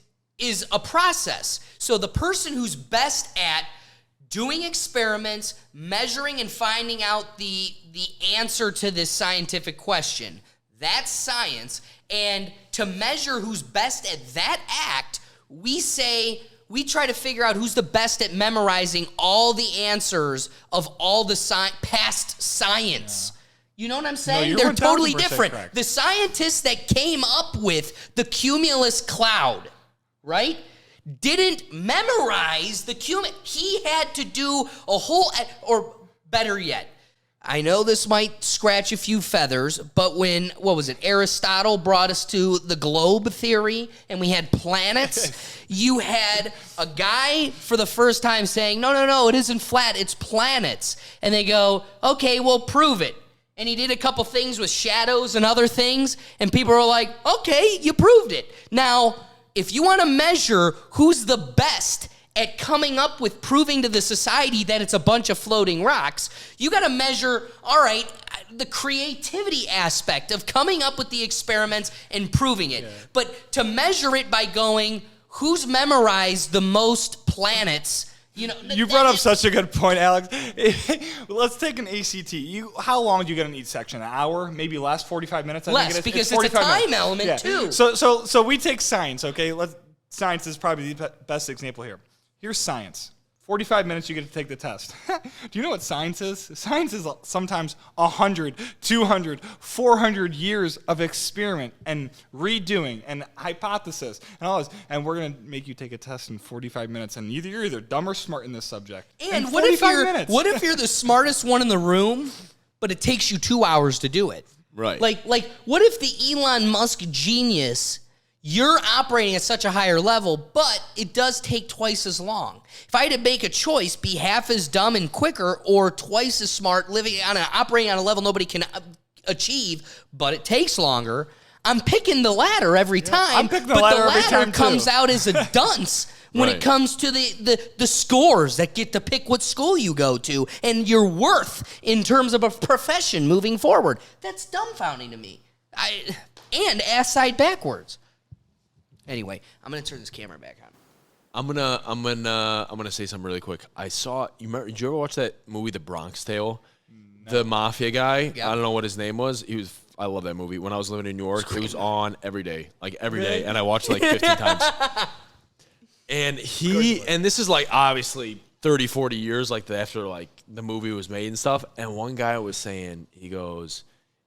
a process. So the person who's best at doing experiments, measuring and finding out the answer to this scientific question, that's science. And to measure who's best at that act, we try to figure out who's the best at memorizing all the answers of all the past science. Yeah. You know what I'm saying? They're totally different. Correct. The scientists that came up with the cumulus cloud, right, didn't memorize the cumulus. He had to do a whole, or better yet, I know this might scratch a few feathers, but when, Aristotle brought us to the globe theory and we had planets, you had a guy for the first time saying, no, it isn't flat, it's planets. And they go, okay, well, prove it. And he did a couple things with shadows and other things, and people are like, okay, you proved it. Now, if you want to measure who's the best at coming up with proving to the society that it's a bunch of floating rocks, you got to measure, all right, the creativity aspect of coming up with the experiments and proving it. Yeah. But to measure it by going, who's memorized the most planets? You brought up such a good point, Alex. Let's take an ACT. How long do you get in each section? An hour? Maybe less? 45 minutes? Less, because it's a time element, too. So we take science, okay? Science is probably the best example here. Here's science. 45 minutes, you get to take the test. Do you know what science is? Science is sometimes 100, 200, 400 years of experiment and redoing and hypothesis and all this. And we're going to make you take a test in 45 minutes. And you're either dumb or smart in this subject. And what if you're the smartest one in the room, but it takes you 2 hours to do it? Right. Like what if the Elon Musk genius, you're operating at such a higher level, but it does take twice as long. If I had to make a choice, be half as dumb and quicker, or twice as smart, operating on a level nobody can achieve, but it takes longer, I'm picking the latter every time. I'm picking the latter every time, But the latter comes out as a dunce when it comes to the scores that get to pick what school you go to and your worth in terms of a profession moving forward. That's dumbfounding to me. And ass side backwards. Anyway, I'm gonna turn this camera back on. I'm gonna say something really quick. Did you ever watch that movie, The Bronx Tale? No. The mafia guy. Yep. I don't know what his name was. I love that movie. When I was living in New York, it was on every day, and I watched it like 15 times. And this is like obviously 30, 40 years after the movie was made and stuff. And one guy was saying, he goes,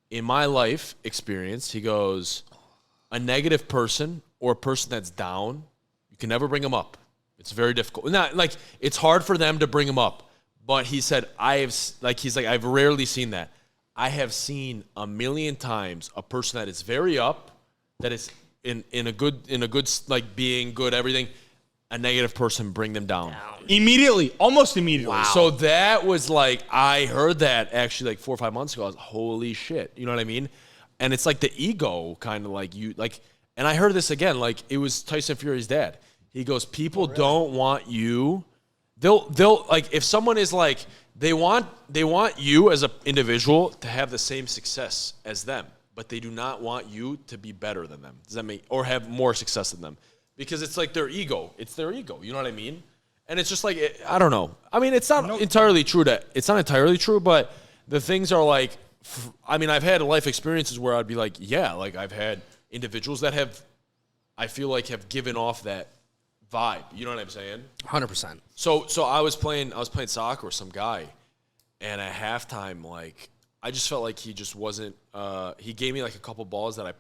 in my life experience, he goes, a negative person or a person that's down, you can never bring them up. It's very difficult. It's hard for them to bring them up, But he said, I've rarely seen that. I have seen a million times a person that is very up, that is in a good like being good, everything, a negative person bring them down. Immediately, almost immediately. Wow. So that was like, I heard that actually like 4 or 5 months ago. I was holy shit. You know what I mean? And it's like the ego kind of like you like, and I heard this again, like it was Tyson Fury's dad. He goes, people don't want you. They'll like, if someone is like, they want you as an individual to have the same success as them, but they do not want you to be better than them. Does that mean, or have more success than them? Because it's like their ego. It's their ego. You know what I mean? And it's just like, I don't know. I mean, it's not entirely true it's not entirely true, but the things are like, I mean, I've had life experiences where I'd be like, yeah, like I've had individuals that I feel like have given off that vibe. You know what I'm saying? 100%. So I was playing soccer with some guy, and at halftime, like I just felt like he just wasn't. He gave me like a couple balls that I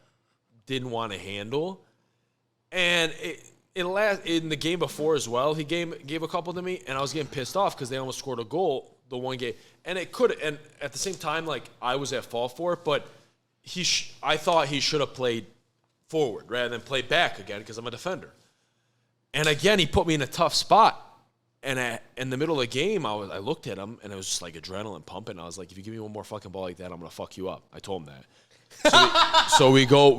didn't want to handle, and in the game before as well, he gave a couple to me, and I was getting pissed off because they almost scored a goal the one game, and and at the same time, like I was at fault for it, but I thought he should have played forward rather than play back again because I'm a defender. And again, he put me in a tough spot. And in the middle of the game, I looked at him, and it was just like adrenaline pumping. I was like, if you give me one more fucking ball like that, I'm gonna fuck you up. I told him that. So we go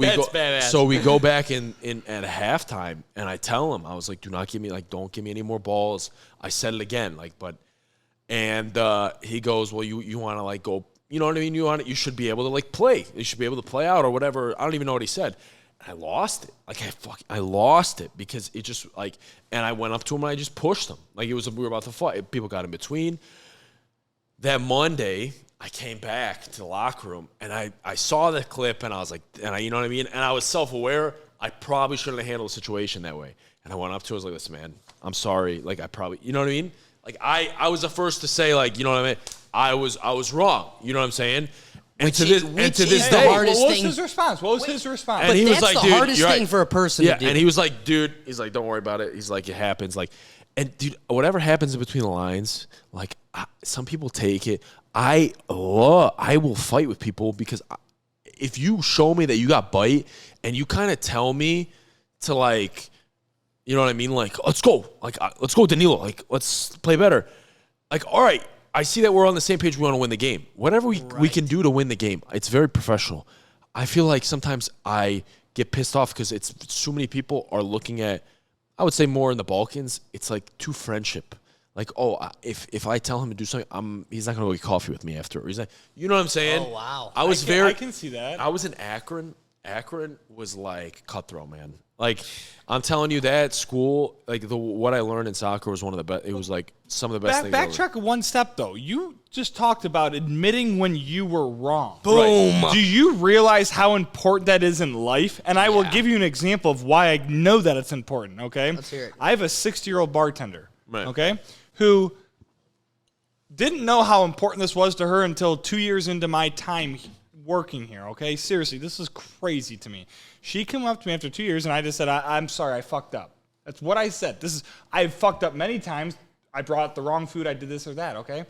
back in at halftime, and I tell him, I was like, don't give me any more balls. I said it again, and he goes, well, you want to like go, you know what I mean? You should be able to like play. You should be able to play out or whatever. I don't even know what he said. I lost it. Like I lost it because it just like, and I went up to him and I just pushed him. Like we were about to fight. People got in between. That Monday, I came back to the locker room and I saw the clip and I was like, you know what I mean? And I was self-aware. I probably shouldn't have handled the situation that way. And I went up to him, I was like, listen, man, I'm sorry. Like I probably, you know what I mean? Like I was the first to say like, you know what I mean? I was wrong. You know what I'm saying? And to this day, what was his response? And he was like, the dude, hardest you're thing right. for a person to do. And he was like, dude, he's like, don't worry about it. He's like, it happens. Like, and dude, whatever happens in between the lines, like some people take it. I will fight with people because if you show me that you got bite and you kind of tell me to like, you know what I mean? Like, let's go. Like, let's go, Danilo. Like, let's play better. Like, all right. I see that we're on the same page. We want to win the game. Whatever we can do to win the game, it's very professional. I feel like sometimes I get pissed off because it's so many people are looking at, I would say more in the Balkans, it's like too friendship. Like, oh, if I tell him to do something, he's not going to go get coffee with me after. He's like, you know what I'm saying? Oh, wow. I can see that. I was in Akron. Akron was like cutthroat, man. Like, I'm telling you that school, like what I learned in soccer was one of the best. It was like some of the best things. Backtrack one step though. You just talked about admitting when you were wrong. Boom. Right. Do you realize how important that is in life? And I will give you an example of why I know that it's important. Okay. Let's hear it. I have a 60-year-old bartender. Right. Okay, who didn't know how important this was to her until 2 years into my time working here, okay? Seriously, this is crazy to me. She came up to me after 2 years, and I just said, I'm sorry, I fucked up. That's what I said. I've fucked up many times. I brought the wrong food. I did this or that, okay?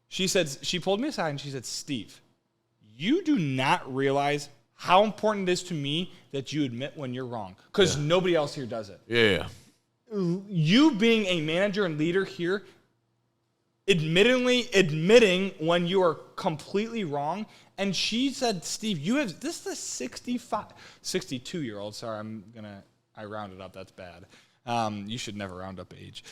She pulled me aside, and she said, Steve, you do not realize how important it is to me that you admit when you're wrong, because nobody else here does it. Yeah. You being a manager and leader here, admitting when you are completely wrong. And she said, Steve, this is a 62-year-old. Sorry, I rounded up. That's bad. You should never round up age.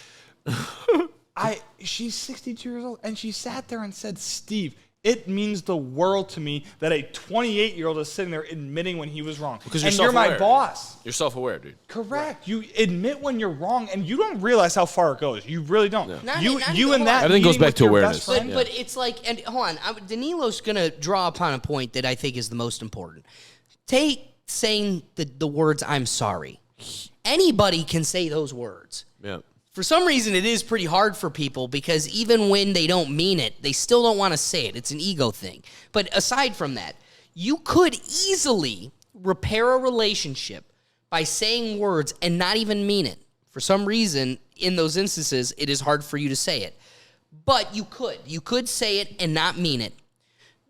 She's 62 years old, and she sat there and said, Steve, it means the world to me that a 28-year-old is sitting there admitting when he was wrong. Because you're my boss. You're self-aware, dude. Correct. Right. You admit when you're wrong, and you don't realize how far it goes. You really don't. Yeah. Everything goes back to awareness. But it's like, and hold on, Danilo's going to draw upon a point that I think is the most important. Take saying the words, I'm sorry. Anybody can say those words. Yeah. For some reason, it is pretty hard for people because even when they don't mean it, they still don't want to say it. It's an ego thing. But aside from that, you could easily repair a relationship by saying words and not even mean it. For some reason, in those instances, it is hard for you to say it. But you could say it and not mean it.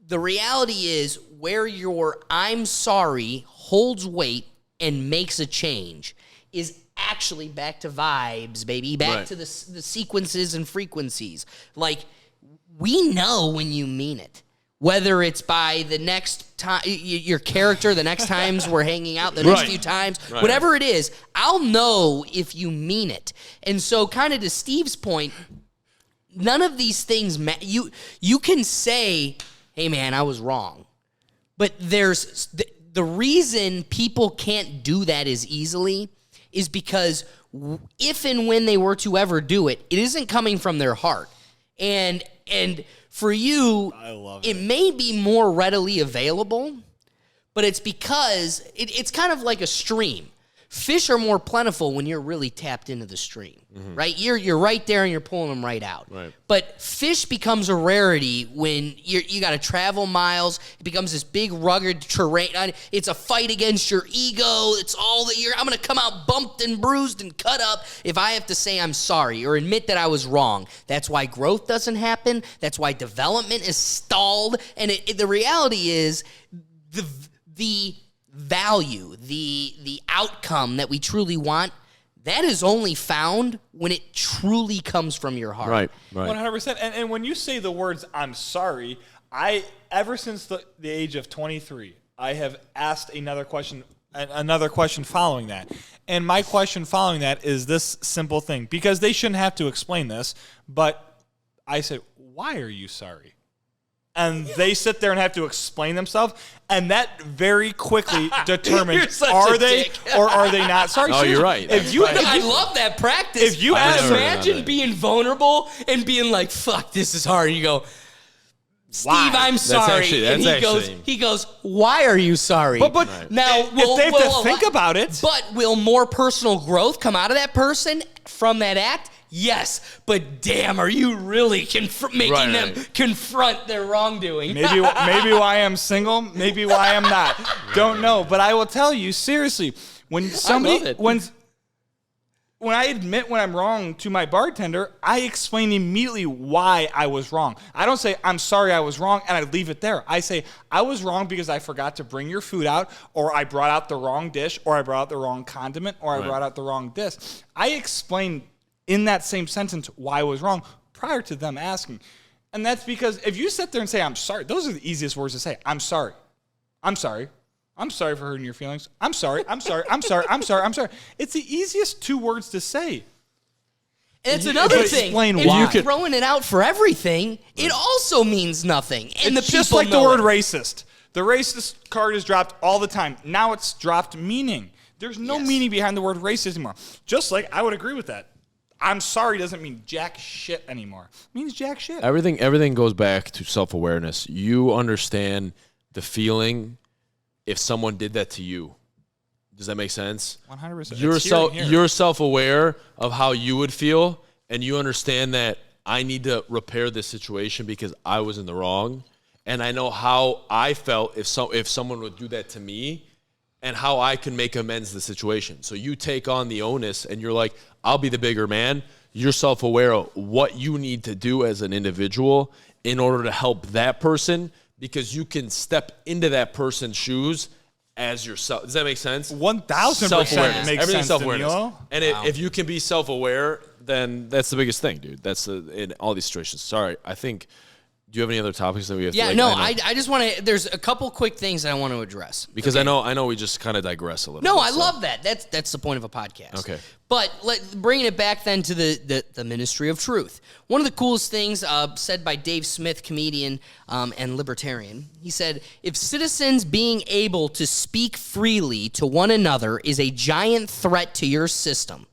The reality is where your I'm sorry holds weight and makes a change is actually back to vibes, baby. Back to the sequences and frequencies. Like, we know when you mean it. Whether it's by the next time, your character, the next times we're hanging out, the next few times, whatever it is, I'll know if you mean it. And so kind of to Steve's point, none of these things, you can say, hey man, I was wrong. But there's the reason people can't do that as easily is because if and when they were to ever do it, it isn't coming from their heart. And for you, it may be more readily available, but it's because it's kind of like a stream. Fish are more plentiful when you're really tapped into the stream, right? You're right there and you're pulling them right out. Right. But fish becomes a rarity when you got to travel miles. It becomes this big rugged terrain. It's a fight against your ego. It's all that I'm going to come out bumped and bruised and cut up if I have to say I'm sorry or admit that I was wrong. That's why growth doesn't happen. That's why development is stalled. And the reality is the value, the outcome that we truly want, that is only found when it truly comes from your heart. Right. 100%. And when you say the words, I'm sorry, ever since the age of 23, I have asked another question following that. And my question following that is this simple thing, because they shouldn't have to explain this, but I said, why are you sorry? And they sit there and have to explain themselves, and that very quickly determines are they or are they not sorry. Oh, you're right. I love that practice. If you imagine being vulnerable and being like, "Fuck, this is hard," and you go, "Steve, I'm sorry," and he goes, "Why are you sorry?" But now, if they have to think about it, but will more personal growth come out of that person from that act? Yes, but damn, are you really making them confront their wrongdoing? Maybe why I'm single, maybe why I'm not. Don't know, but I will tell you seriously, when I admit when I'm wrong to my bartender, I explain immediately why I was wrong. I don't say I'm sorry I was wrong and I leave it there. I say I was wrong because I forgot to bring your food out, or I brought out the wrong dish, or I brought out the wrong condiment, or I brought out the wrong dish. I explain in that same sentence why I was wrong prior to them asking. And that's because if you sit there and say, I'm sorry, those are the easiest words to say. I'm sorry. I'm sorry. I'm sorry for hurting your feelings. I'm sorry. I'm sorry. I'm sorry. I'm sorry. I'm sorry. It's the easiest two words to say. And it's another thing. If you're throwing it out for everything, it also means nothing. And it's just like the word racist. The racist card is dropped all the time. Now it's dropped meaning. There's no meaning behind the word racist anymore. Just like I would agree with that. I'm sorry doesn't mean jack shit anymore. It means jack shit. Everything goes back to self-awareness. You understand the feeling if someone did that to you. Does that make sense? 100%. You're self-aware of how you would feel, and you understand that I need to repair this situation because I was in the wrong, and I know how I felt if someone would do that to me, and how I can make amends to the situation. So you take on the onus, and you're like, I'll be the bigger man. You're self-aware of what you need to do as an individual in order to help that person, because you can step into that person's shoes as yourself. Does that make sense? 1,000% makes sense, Danilo. And if you can be self-aware, then that's the biggest thing, dude. That's in all these situations. Sorry, I think... Do you have any other topics that we have to... I just want to... There's a couple quick things that I want to address. Because I know we just kind of digress a little bit. No, I love that. That's the point of a podcast. Okay. But bringing it back then to the Ministry of Truth. One of the coolest things said by Dave Smith, comedian and libertarian, he said, if citizens being able to speak freely to one another is a giant threat to your system,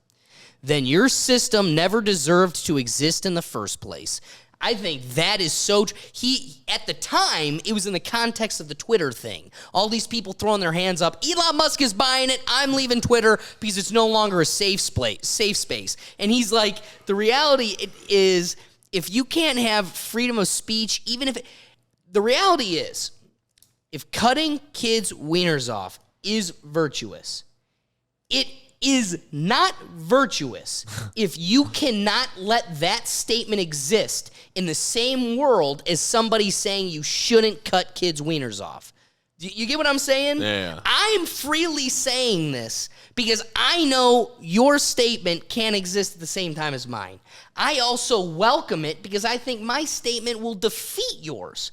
then your system never deserved to exist in the first place. I think that is so... At the time, it was in the context of the Twitter thing. All these people throwing their hands up. Elon Musk is buying it. I'm leaving Twitter because it's no longer a safe space. And he's like, the reality is, if you can't have freedom of speech, even if... The reality is, if cutting kids' wieners off is virtuous, it is not virtuous if you cannot let that statement exist in the same world as somebody saying you shouldn't cut kids' wieners off. You get what I'm saying? Yeah. I'm freely saying this because I know your statement can't exist at the same time as mine. I also welcome it because I think my statement will defeat yours.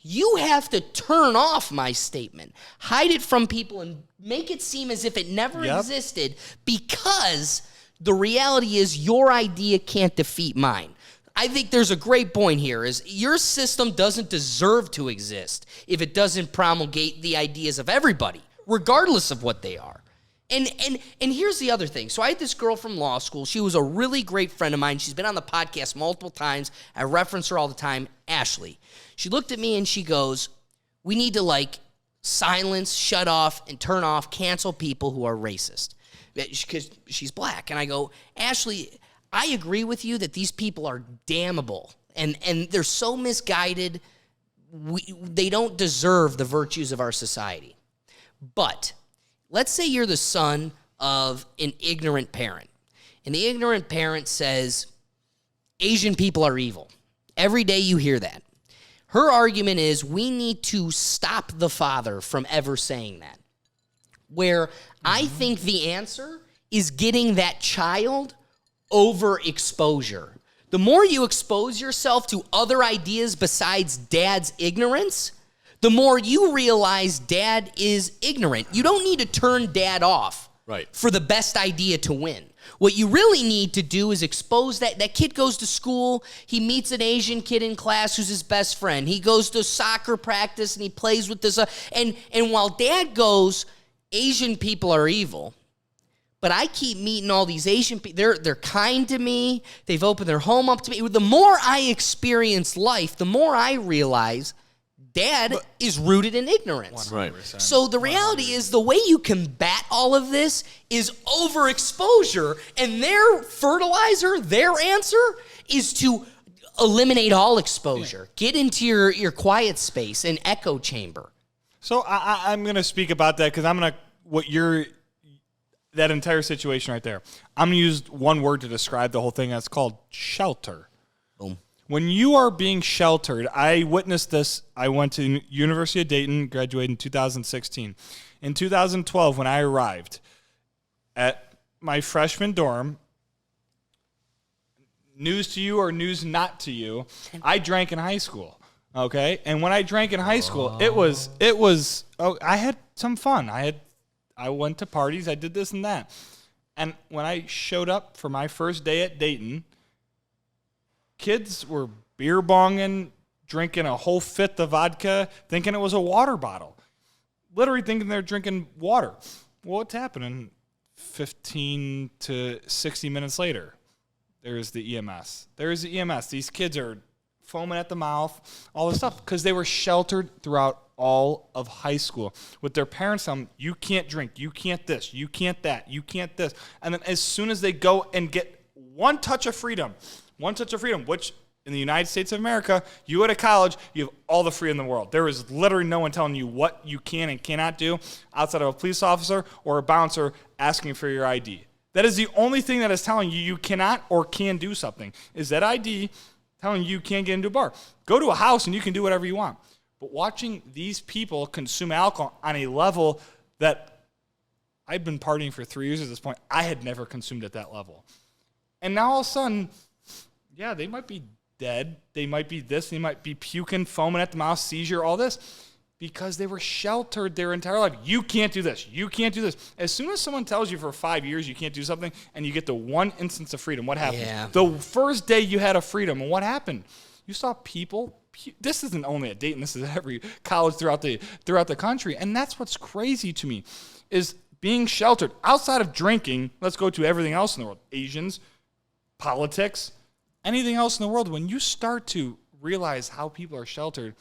You have to turn off my statement, hide it from people, and make it seem as if it never existed because the reality is your idea can't defeat mine. I think there's a great point here is your system doesn't deserve to exist if it doesn't promulgate the ideas of everybody, regardless of what they are. And here's the other thing. So I had this girl from law school. She was a really great friend of mine. She's been on the podcast multiple times. I reference her all the time, Ashley. She looked at me and she goes, we need to silence, shut off, and turn off, cancel people who are racist because she's black. And I go, Ashley, I agree with you that these people are damnable and they're so misguided. They don't deserve the virtues of our society. But let's say you're the son of an ignorant parent, and the ignorant parent says, Asian people are evil. Every day you hear that. Her argument is we need to stop the father from ever saying that. Where I think the answer is getting that child overexposure. The more you expose yourself to other ideas besides dad's ignorance, the more you realize dad is ignorant. You don't need to turn dad off for the best idea to win. What you really need to do is expose that kid goes to school, he meets an Asian kid in class who's his best friend. He goes to soccer practice and he plays with this. And while dad goes, Asian people are evil, but I keep meeting all these Asian people. They're kind to me. They've opened their home up to me. The more I experience life, the more I realize dad is rooted in ignorance. 100%. So the reality is the way you combat all of this is overexposure, and their fertilizer, their answer is to eliminate all exposure. Get into your quiet space, an echo chamber. So I'm going to speak about that because I'm going to, that entire situation right there. I'm going to use one word to describe the whole thing. That's called shelter. Boom. When you are being sheltered, I witnessed this. I went to University of Dayton, graduated in 2016. In 2012, when I arrived at my freshman dorm, news to you or news not to you, I drank in high school. Okay? And when I drank in high school, I had some fun. I went to parties, I did this and that. And when I showed up for my first day at Dayton, kids were beer bonging, drinking a whole fifth of vodka, thinking it was a water bottle. Literally thinking they're drinking water. Well, what's happening? 15 to 60 minutes later, there's the EMS. There's the EMS. These kids are foaming at the mouth, all this stuff, because they were sheltered throughout all of high school with their parents telling them, you can't drink, you can't this, you can't that, you can't this. And then as soon as they go and get one touch of freedom, which in the United States of America, you go to college, you have all the freedom in the world. There is literally no one telling you what you can and cannot do outside of a police officer or a bouncer asking for your ID. That is the only thing that is telling you you cannot or can do something, is that ID telling you can't get into a bar. Go to a house and you can do whatever you want. But watching these people consume alcohol on a level that I've been partying for 3 years at this point, I had never consumed at that level. And now all of a sudden, yeah, they might be dead. They might be this. They might be puking, foaming at the mouth, seizure, all this, because they were sheltered their entire life. You can't do this. You can't do this. As soon as someone tells you for 5 years you can't do something and you get the one instance of freedom, what happens? Yeah. The first day you had a freedom, and what happened? You saw people. This isn't only at Dayton. This is every college throughout the country. And that's what's crazy to me, is being sheltered. Outside of drinking, let's go to everything else in the world. Asians, politics, anything else in the world. When you start to realize how people are sheltered,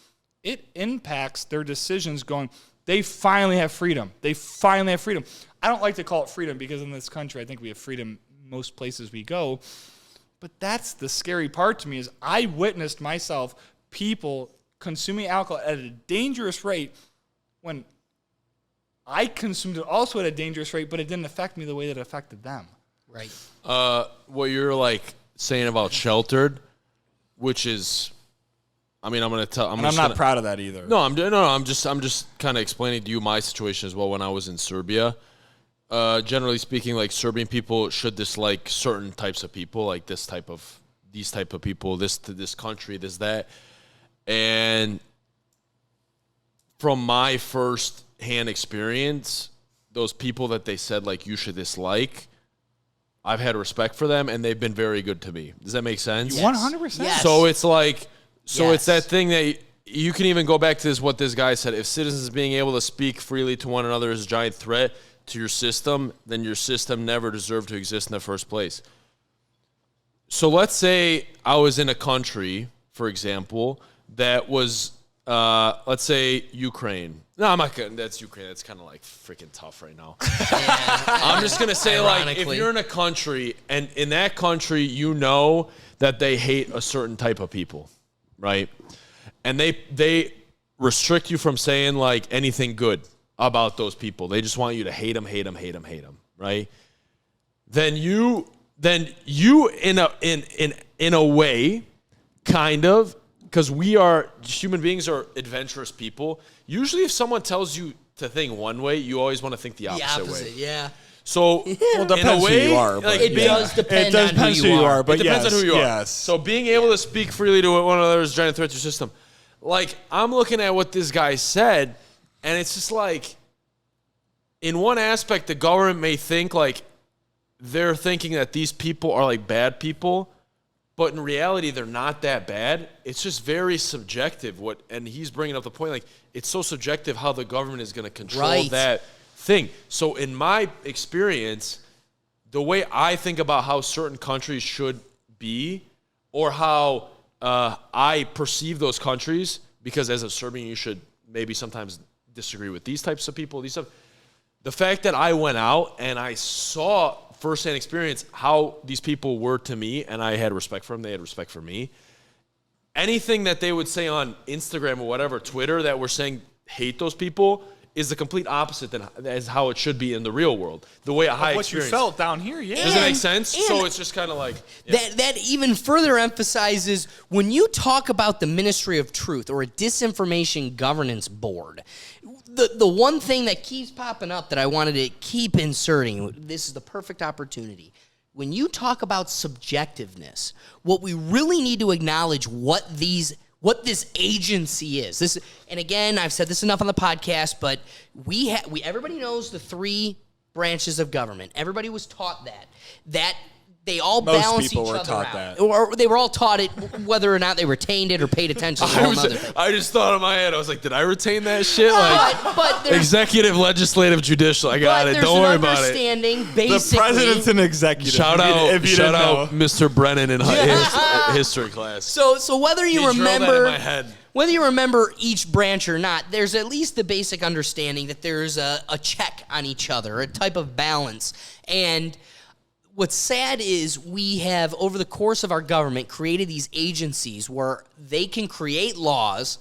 it impacts their decisions going, they finally have freedom. They finally have freedom. I don't like to call it freedom because in this country, I think we have freedom most places we go. But that's the scary part to me, is I witnessed myself, people consuming alcohol at a dangerous rate when I consumed it also at a dangerous rate, but it didn't affect me the way that it affected them. Right. What you're like saying about sheltered, which is, I mean, I'm not proud of that either. No, I'm just kind of explaining to you my situation as well when I was in Serbia. Generally speaking, like Serbian people should dislike certain types of people, like these type of people, this country, this that, and from my first hand experience, those people that they said like you should dislike, I've had respect for them, and they've been very good to me. Does that make sense? 100%. Yes. So it's like, Yes. it's that thing that you can even go back to what this guy said. If citizens being able to speak freely to one another is a giant threat to your system, then your system never deserved to exist in the first place. So let's say I was in a country, for example, that was, let's say Ukraine. No, I'm not gonna. That's Ukraine. That's kind of like freaking tough right now. I'm just gonna say, like, if you're in a country and in that country, you know that they hate a certain type of people, right? And they restrict you from saying like anything good about those people. They just want you to hate them, right? Then you in a way, kind of. Because human beings are adventurous people. Usually if someone tells you to think one way, you always want to think the opposite way. Yeah. So, Well, depends in a way, who you are. like, It does depend on who you are. But it depends on who you are. Yes. So being able to speak freely to one another is a giant threat to your system. Like, I'm looking at what this guy said, and it's just like, in one aspect, the government may think like they're thinking that these people are like bad people, but in reality, they're not that bad. It's just very subjective. And he's bringing up the point, like, it's so subjective how the government is going to control that thing. So in my experience, the way I think about how certain countries should be, or how I perceive those countries, because as a Serbian, you should maybe sometimes disagree with these types of people, the fact that I went out and I saw firsthand experience how these people were to me, and I had respect for them, they had respect for me. Anything that they would say on Instagram or whatever, Twitter, that we're saying hate those people is the complete opposite than as how it should be in the real world. The way I what you felt down here, yeah. Does it make sense? So it's just kind of like... Yeah. That even further emphasizes when you talk about the Ministry of Truth or a Disinformation Governance Board, the one thing that keeps popping up that I wanted to keep inserting, this is the perfect opportunity. When you talk about subjectiveness, what we really need to acknowledge what this agency is. And again, I've said this enough on the podcast, but everybody knows the three branches of government. Everybody was taught that they all balance each other out. Most people were taught that. Or they were all taught it, whether or not they retained it or paid attention to I just thought in my head, I was like, did I retain that shit? But executive, legislative, judicial. I got it. Don't worry about it. Basically, the president's an executive. Shout out Mr. Brennan in history class. So whether you remember... That in my head. Whether you remember each branch or not, there's at least the basic understanding that there's a check on each other, a type of balance. And what's sad is we have, over the course of our government, created these agencies where they can create laws,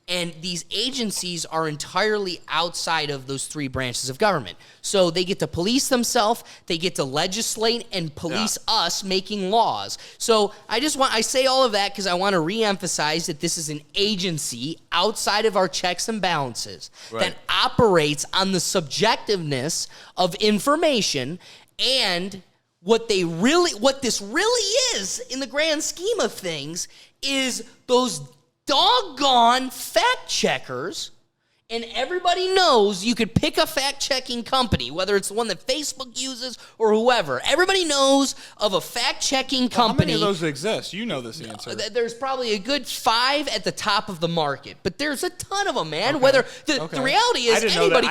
and these agencies are entirely outside of those three branches of government. So they get to police themselves, they get to legislate and police us making laws. So I say all of that because I want to reemphasize that this is an agency outside of our checks and balances that operates on the subjectiveness of information, and what this really is in the grand scheme of things is those doggone fact checkers. And everybody knows you could pick a fact-checking company, whether it's the one that Facebook uses or whoever. Everybody knows of a fact-checking company. How many of those exist? You know this answer. There's probably a good 5 at the top of the market, but there's a ton of them, man. Okay. Whether the reality is anybody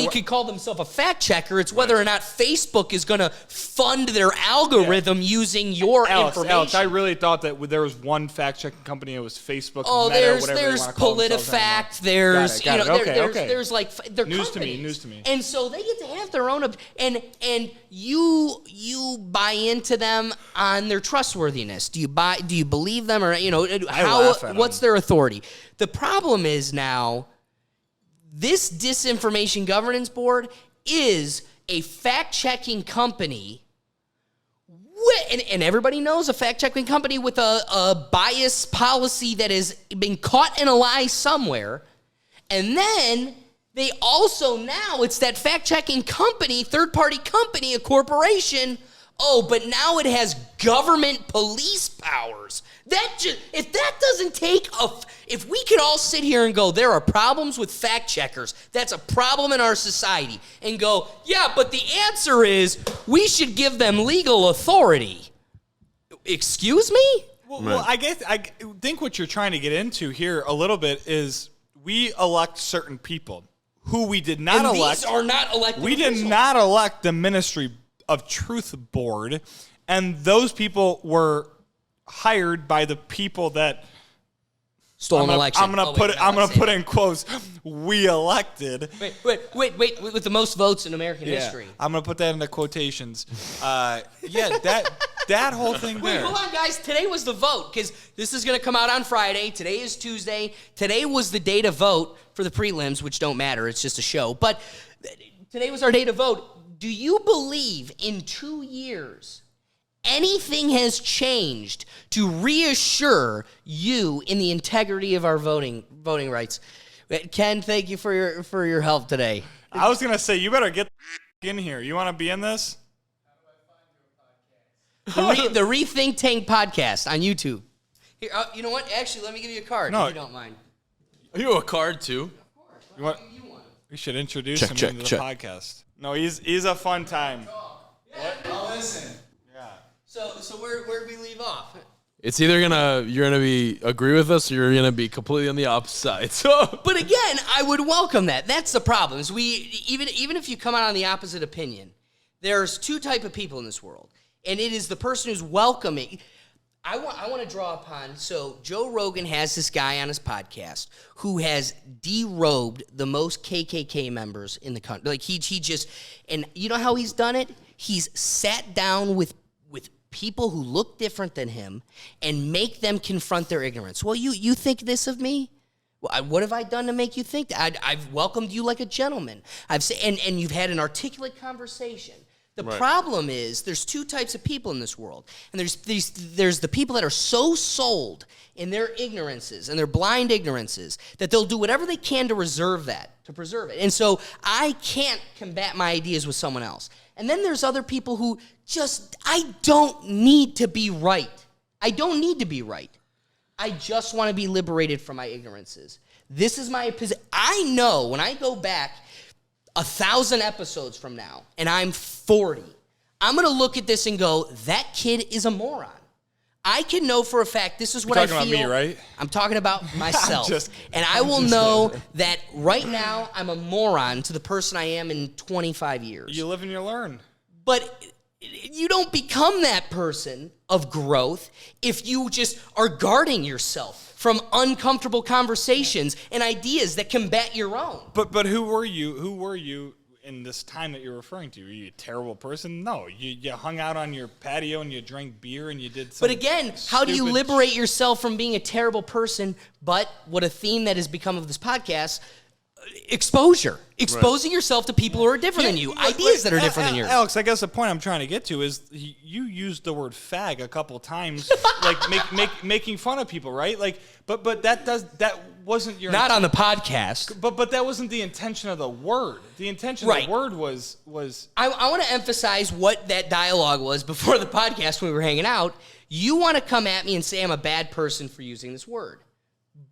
could call themselves a fact-checker. It's whether or not Facebook is going to fund their algorithm using your information. Alex, I really thought that there was one fact-checking company. It was Facebook. Oh, Meta, there's PolitiFact. There's there's like they're news companies. to me. And so they get to have their own and you buy into them on their trustworthiness. Do you believe them, or what's their authority? The problem is now This Disinformation Governance Board is a fact-checking company, and everybody knows a fact-checking company with a bias policy that has been caught in a lie somewhere. And then they also now, it's that fact-checking company, third-party company, a corporation. Oh, but now it has government police powers. If that doesn't take if we could all sit here and go, there are problems with fact checkers, that's a problem in our society, and go, yeah, but the answer is we should give them legal authority. Excuse me? Well, I think what you're trying to get into here a little bit is we elect certain people who we did not elect. These are not elected We officials. did not elect the Ministry of Truth Board, and those people were hired by the people that stole an election. I'm gonna put in quotes. We elected. Wait, with the most votes in American history. I'm gonna put that into quotations. That whole thing Wait, there. hold on, guys. Today was the vote, because this is going to come out on Friday. Today is Tuesday. Today was the day to vote for the prelims, which don't matter. It's just a show. But today was our day to vote. Do you believe in 2 years anything has changed to reassure you in the integrity of our voting rights? Ken, thank you for your help today. I was gonna say you better get in here. You want to be in this? The Rethink Tank podcast on YouTube. Here, you know what? Actually, let me give you a card if you don't mind. Are you a card too? You want? We should introduce him into the podcast. No, he's a fun time. I'll listen. Yeah. So where do we leave off? It's either you're gonna be agree with us or you're gonna be completely on the opposite side. So, but again, I would welcome that. That's the problem. Is even if you come out on the opposite opinion, there's two type of people in this world, and it is the person who's welcoming. I want to draw upon. So Joe Rogan has this guy on his podcast who has derobed the most KKK members in the country. Like he just, and you know how he's done it? He's sat down with people who look different than him and make them confront their ignorance. Well, you think this of me? Well, what have I done to make you think that? I've welcomed you like a gentleman. And you've had an articulate conversation. The problem is there's two types of people in this world. And there's the people that are so sold in their ignorances and their blind ignorances that they'll do whatever they can to preserve it. And so I can't combat my ideas with someone else. And then there's other people who I don't need to be right. I don't need to be right. I just want to be liberated from my ignorances. This is my position. I know when I go back 1,000 episodes from now, and I'm 40, I'm going to look at this and go, that kid is a moron. I can know for a fact this is what I feel. You're talking about me, right? I'm talking about myself. And I will know that right now I'm a moron to the person I am in 25 years. You live and you learn. But you don't become that person of growth if you just are guarding yourself from uncomfortable conversations and ideas that combat your own. But who were you? Who were you in this time that you're referring to? Were you a terrible person? No, you hung out on your patio and you drank beer and you did something. But again, how do you liberate yourself from being a terrible person? But what a theme that has become of this podcast, exposure. Exposing yourself to people who are different than you, ideas that are different than yours. Alex, I guess the point I'm trying to get to is you used the word fag a couple times, like making fun of people, right? Like, but that wasn't your not on the podcast. But that wasn't the intention of the word. The intention of the word was. I want to emphasize what that dialogue was before the podcast when we were hanging out. You want to come at me and say I'm a bad person for using this word.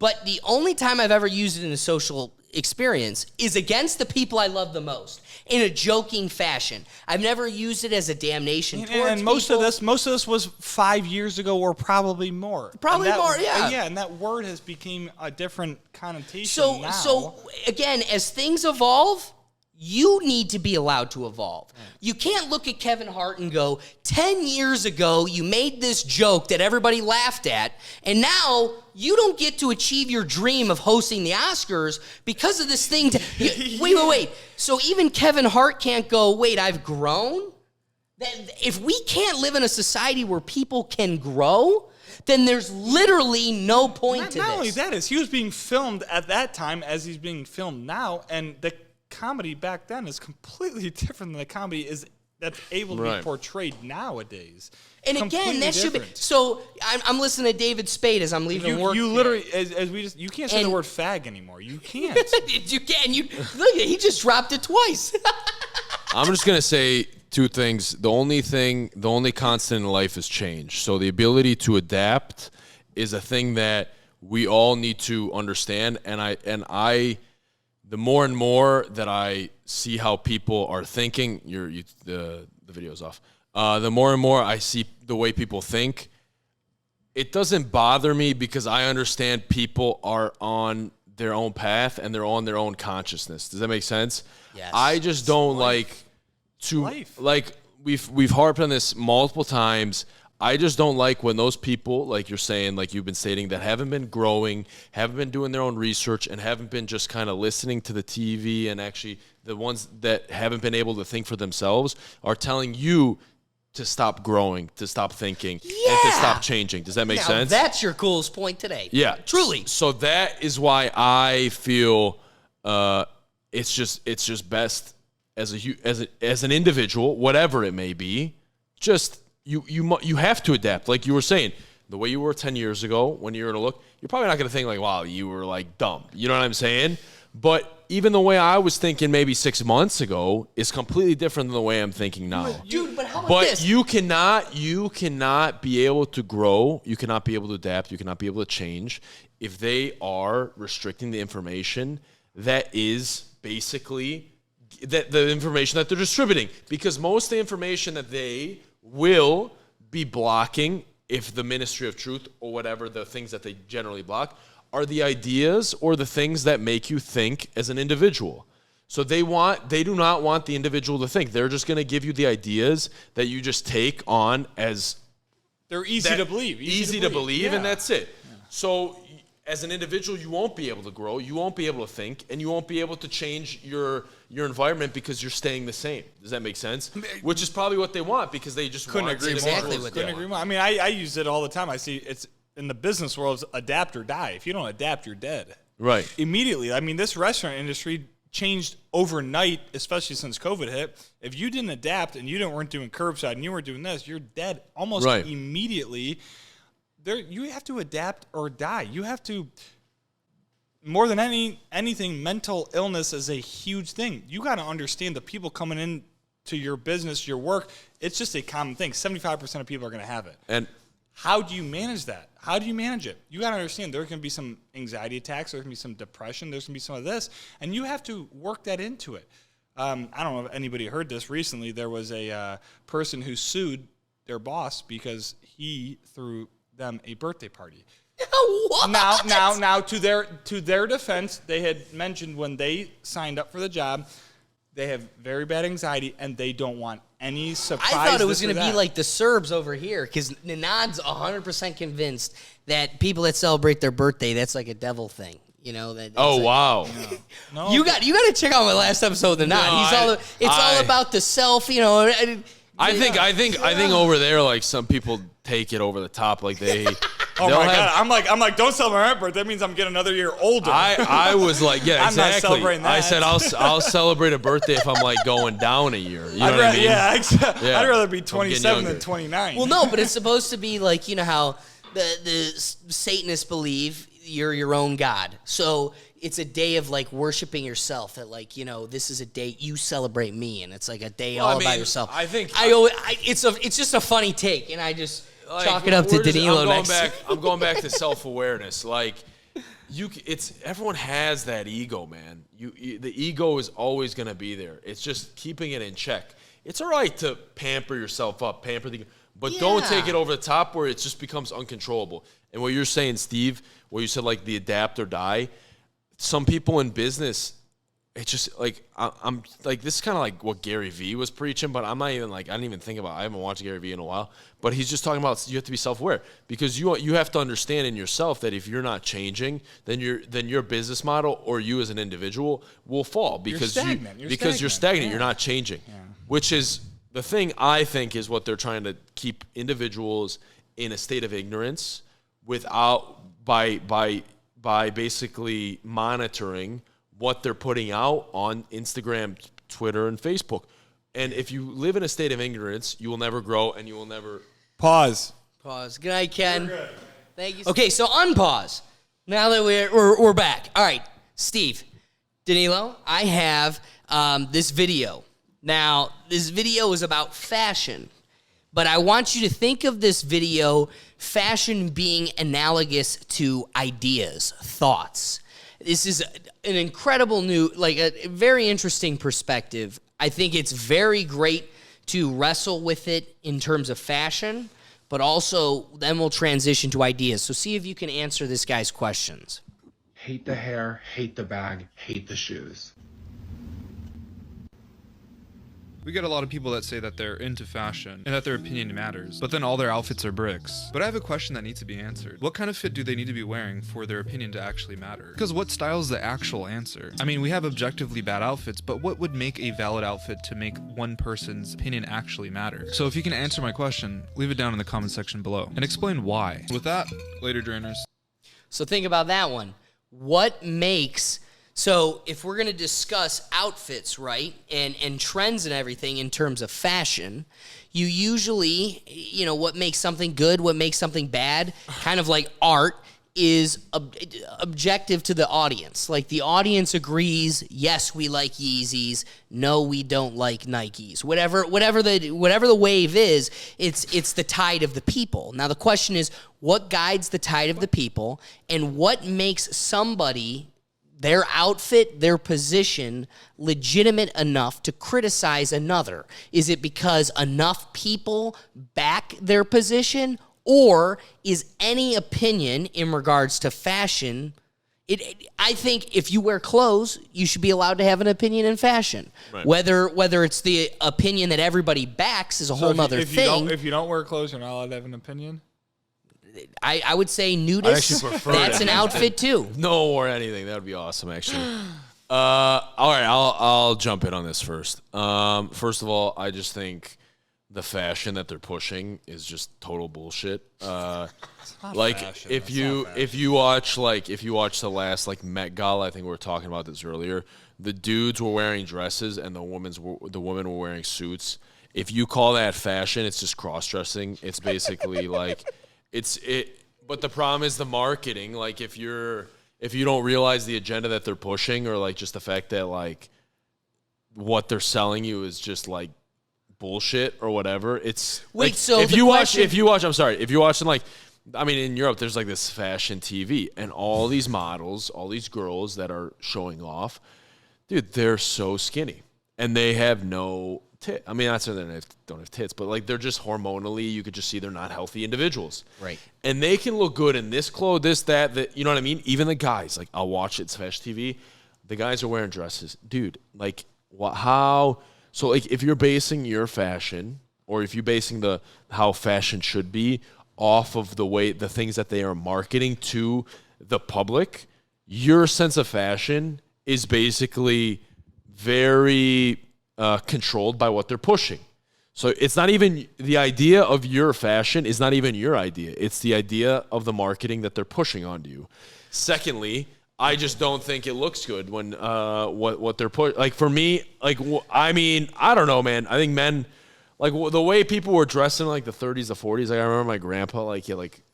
But the only time I've ever used it in a social experience is against the people I love the most in a joking fashion. I've never used it as a damnation towards people. And most of this was 5 years ago or probably more. Yeah, and that word has become a different connotation now. So again, as things evolve, you need to be allowed to evolve. You can't look at Kevin Hart and go, 10 years ago, you made this joke that everybody laughed at, and now you don't get to achieve your dream of hosting the Oscars because of this thing. Wait. So even Kevin Hart can't go, wait, I've grown? If we can't live in a society where people can grow, then there's literally no point to this. Not only that, is he was being filmed at that time as he's being filmed now, and the comedy back then is completely different than the comedy that's able to be portrayed nowadays. And again, that should be. So I'm listening to David Spade as I'm leaving work. You literally, you can't say the word fag anymore. You can't. You can. Look, he just dropped it twice. I'm just gonna say two things. The only constant in life is change. So the ability to adapt is a thing that we all need to understand. And I, the more and more that I see how people are thinking, the video's off. The more and more I see the way people think, it doesn't bother me because I understand people are on their own path and they're on their own consciousness. Does that make sense? Yes. I just don't like we've harped on this multiple times. I just don't like when those people, like you're saying, like you've been stating, that haven't been growing, haven't been doing their own research, and haven't been just kind of listening to the TV, and actually the ones that haven't been able to think for themselves are telling you to stop growing, to stop thinking, and to stop changing. Does that make sense? That's your coolest point today. Yeah. Truly. So that is why I feel it's just best as an individual, whatever it may be, just you have to adapt. Like you were saying, the way you were 10 years ago when you were to look, you're probably not going to think like, wow, you were like dumb. You know what I'm saying? But even the way I was thinking maybe 6 months ago is completely different than the way I'm thinking now. Dude, but how about this? But you cannot be able to grow, you cannot be able to adapt, you cannot be able to change if they are restricting the information that is basically the information that they're distributing. Because most of the information that they will be blocking, if the Ministry of Truth or whatever, the things that they generally block, are the ideas or the things that make you think as an individual. So they do not want the individual to think. They're just going to give you the ideas that you just take on as they're easy to believe. Easy to believe, and that's it. Yeah. So as an individual, you won't be able to grow, you won't be able to think, and you won't be able to change your environment because you're staying the same. Does that make sense? Which is probably what they want, because they just couldn't want agree exactly more. what Couldn't agree more. I mean, I use it all the time. I see it's in the business world, it's adapt or die. If you don't adapt, you're dead. Right. Immediately. I mean, this restaurant industry changed overnight, especially since COVID hit. If you didn't adapt and you weren't doing curbside and you weren't doing this, you're dead almost immediately. You have to adapt or die. You have to, more than anything, mental illness is a huge thing. You got to understand the people coming in to your business, your work, it's just a common thing. 75% of people are going to have it. And how do you manage that? How do you manage it? You got to understand there can be some anxiety attacks, there can be some depression, there's going to be some of this, and you have to work that into it. I don't know if anybody heard this recently. There was a person who sued their boss because he threw them a birthday party. What? Now, to their defense, they had mentioned when they signed up for the job, they have very bad anxiety and they don't want any surprise. I thought it was going to be like the Serbs over here, because Ninad's 100% convinced that people that celebrate their birthday, that's like a devil thing. You know that. Wow! No. You got to check out my last episode of Ninad. It's all about the self. You know. I think over there, like, some people take it over the top, like they. Oh my God! I'm like, don't celebrate my birthday. That means I'm getting another year older. I was like, yeah, exactly. I'm not celebrating that. I said I'll celebrate a birthday if I'm like going down a year. You know what I mean? Yeah, I'd rather be 27 than 29. Well, no, but it's supposed to be like, you know how the Satanists believe you're your own God. So it's a day of like worshiping yourself. That, like, you know, this is a day you celebrate me, and it's like a day about yourself. I think it's just a funny take, and I just. Like, chalk it up to Danilo I'm going back to self-awareness. Like, everyone has that ego, man. The ego is always going to be there. It's just keeping it in check. It's all right to pamper yourself up, but don't take it over the top where it just becomes uncontrollable. And what you're saying, Steve, where you said like the adapt or die, some people in business, it's just like, I'm like, this is kind of like what Gary Vee was preaching, but I'm not even like, I haven't watched Gary Vee in a while, but he's just talking about you have to be self-aware, because you have to understand in yourself that if you're not changing, then your business model or you as an individual will fall, because you're stagnant. You're not changing, which is the thing I think is what they're trying to keep individuals in a state of ignorance by basically monitoring what they're putting out on Instagram, Twitter, and Facebook. And if you live in a state of ignorance, you will never grow and you will never... Pause. Good night, Ken. Thank you. Okay, so unpause. Now that we're back. All right, Steve, Danilo, I have this video. Now, this video is about fashion, but I want you to think of this video, fashion being analogous to ideas, thoughts. This is an incredible a very interesting perspective. I think it's very great to wrestle with it in terms of fashion, but also then we'll transition to ideas. So see if you can answer this guy's questions. Hate the hair, hate the bag, hate the shoes. We get a lot of people that say that they're into fashion and that their opinion matters, but then all their outfits are bricks. But I have a question that needs to be answered. What kind of fit do they need to be wearing for their opinion to actually matter? Because what style is the actual answer? I mean, we have objectively bad outfits, but what would make a valid outfit to make one person's opinion actually matter? So if you can answer my question, leave it down in the comment section below and explain why. With that, later drainers. So think about that one. What makes... So if we're going to discuss outfits, right, and trends and everything in terms of fashion, you usually, what makes something good, what makes something bad, kind of like art, is objective to the audience. Like the audience agrees, yes, we like Yeezys, no, we don't like Nikes. Whatever the wave is, it's the tide of the people. Now the question is, what guides the tide of the people, and what makes somebody, their outfit, their position, legitimate enough to criticize another? Is it because enough people back their position, or is any opinion in regards to fashion? I think if you wear clothes, you should be allowed to have an opinion in fashion. Right. Whether it's the opinion that everybody backs is a whole other thing. If you don't wear clothes, you're not allowed to have an opinion? I would say nudists, that's an outfit too. No, or anything. That would be awesome, actually. All right, I'll jump in on this first. First of all, I just think the fashion that they're pushing is just total bullshit. Like fashion. if you watch the last Met Gala, I think we were talking about this earlier. The dudes were wearing dresses and the women were wearing suits. If you call that fashion, it's just cross dressing. It's basically but the problem is the marketing. Like if you don't realize the agenda that they're pushing, or just the fact that what they're selling you is just bullshit or whatever. It's if you watch in Europe, there's this fashion TV and all these models, all these girls that are showing off, dude, they're so skinny and they have no tit. I mean, not saying they don't have tits, but they're just hormonally, you could just see they're not healthy individuals. Right. And they can look good in this clothes, that, you know what I mean? Even the guys, I'll watch it, it's fashion TV. The guys are wearing dresses. Dude, how? So, if you're basing your fashion, or if you're basing how fashion should be off of the things that they are marketing to the public, your sense of fashion is basically very controlled by what they're pushing. So it's not even the idea of your fashion is not even your idea. It's the idea of the marketing that they're pushing onto you. Secondly, I just don't think it looks good when what they're pushing. For me, I don't know, man. I think men, the way people were dressing in the 30s, the 40s. I remember my grandpa,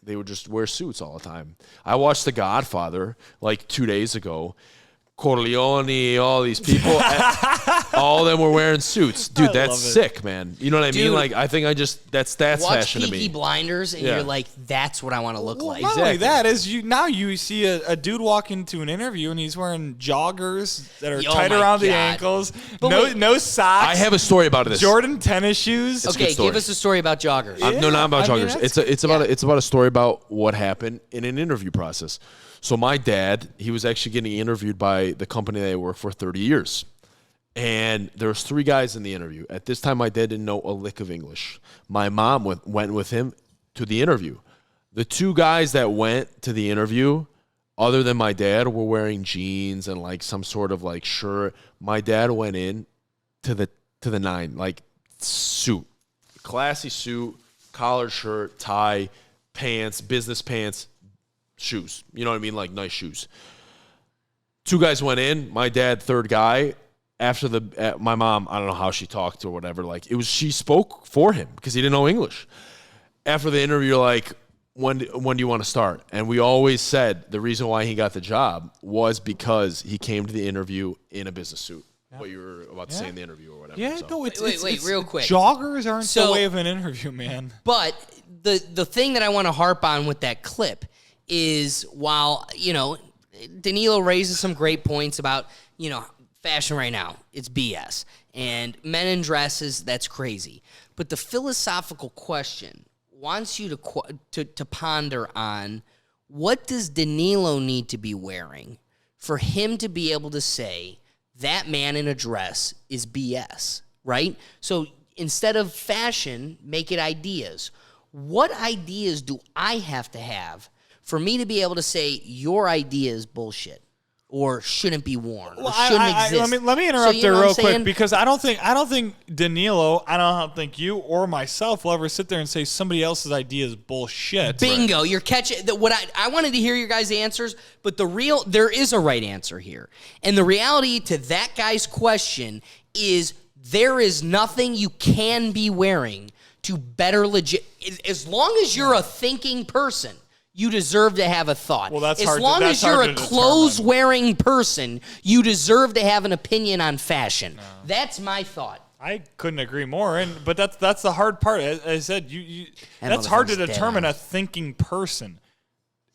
they would just wear suits all the time. I watched The Godfather 2 days ago. Corleone, all these people, all of them were wearing suits. Dude, that's sick, man. You know what I mean? I think that's fashion to me. Watch Peaky Blinders, and you're like, that's what I want to look like. Not only that, you see a dude walk into an interview, and he's wearing joggers that are tight around the ankles, no socks. I have a story about this. Jordan tennis shoes. Okay, give us a story about joggers. No, not about joggers. It's about a story about what happened in an interview process. So my dad, he was actually getting interviewed by the company that I worked for 30 years. And there was 3 guys in the interview. At this time, my dad didn't know a lick of English. My mom went with him to the interview. The 2 guys that went to the interview, other than my dad, were wearing jeans and some sort of shirt. My dad went in to the 9, suit, classy suit, collared shirt, tie, pants, business pants. shoes. You know what I mean? Like nice shoes. 2 guys went in. My dad, third guy. After my mom, I don't know how she talked or whatever. Like she spoke for him because he didn't know English. After the interview, like, when do you want to start? And we always said the reason why he got the job was because he came to the interview in a business suit. Yep. What you were about to say in the interview or whatever. Yeah, so. no, it's real quick. Joggers aren't the way of an interview, man. But the thing that I want to harp on with that clip is while, Danilo raises some great points about, fashion right now, it's BS. And men in dresses, that's crazy. But the philosophical question wants you to ponder on, what does Danilo need to be wearing for him to be able to say that man in a dress is BS, right? So instead of fashion, make it ideas. What ideas do I have to have for me to be able to say your idea is bullshit or shouldn't be worn or shouldn't exist? Let me interrupt there real quick, because I don't think Danilo, I don't think you or myself will ever sit there and say somebody else's idea is bullshit. Bingo, you're catching what I wanted to hear your guys' answers, but there is a right answer here. And the reality to that guy's question is there is nothing you can be wearing to better as long as you're a thinking person. You deserve to have a thought. Well, that's as hard. long That's as you're hard a to clothes-wearing person, you deserve to have an opinion on fashion. No. That's my thought. I couldn't agree more. But that's the hard part. As I said, that's hard to determine a thinking person,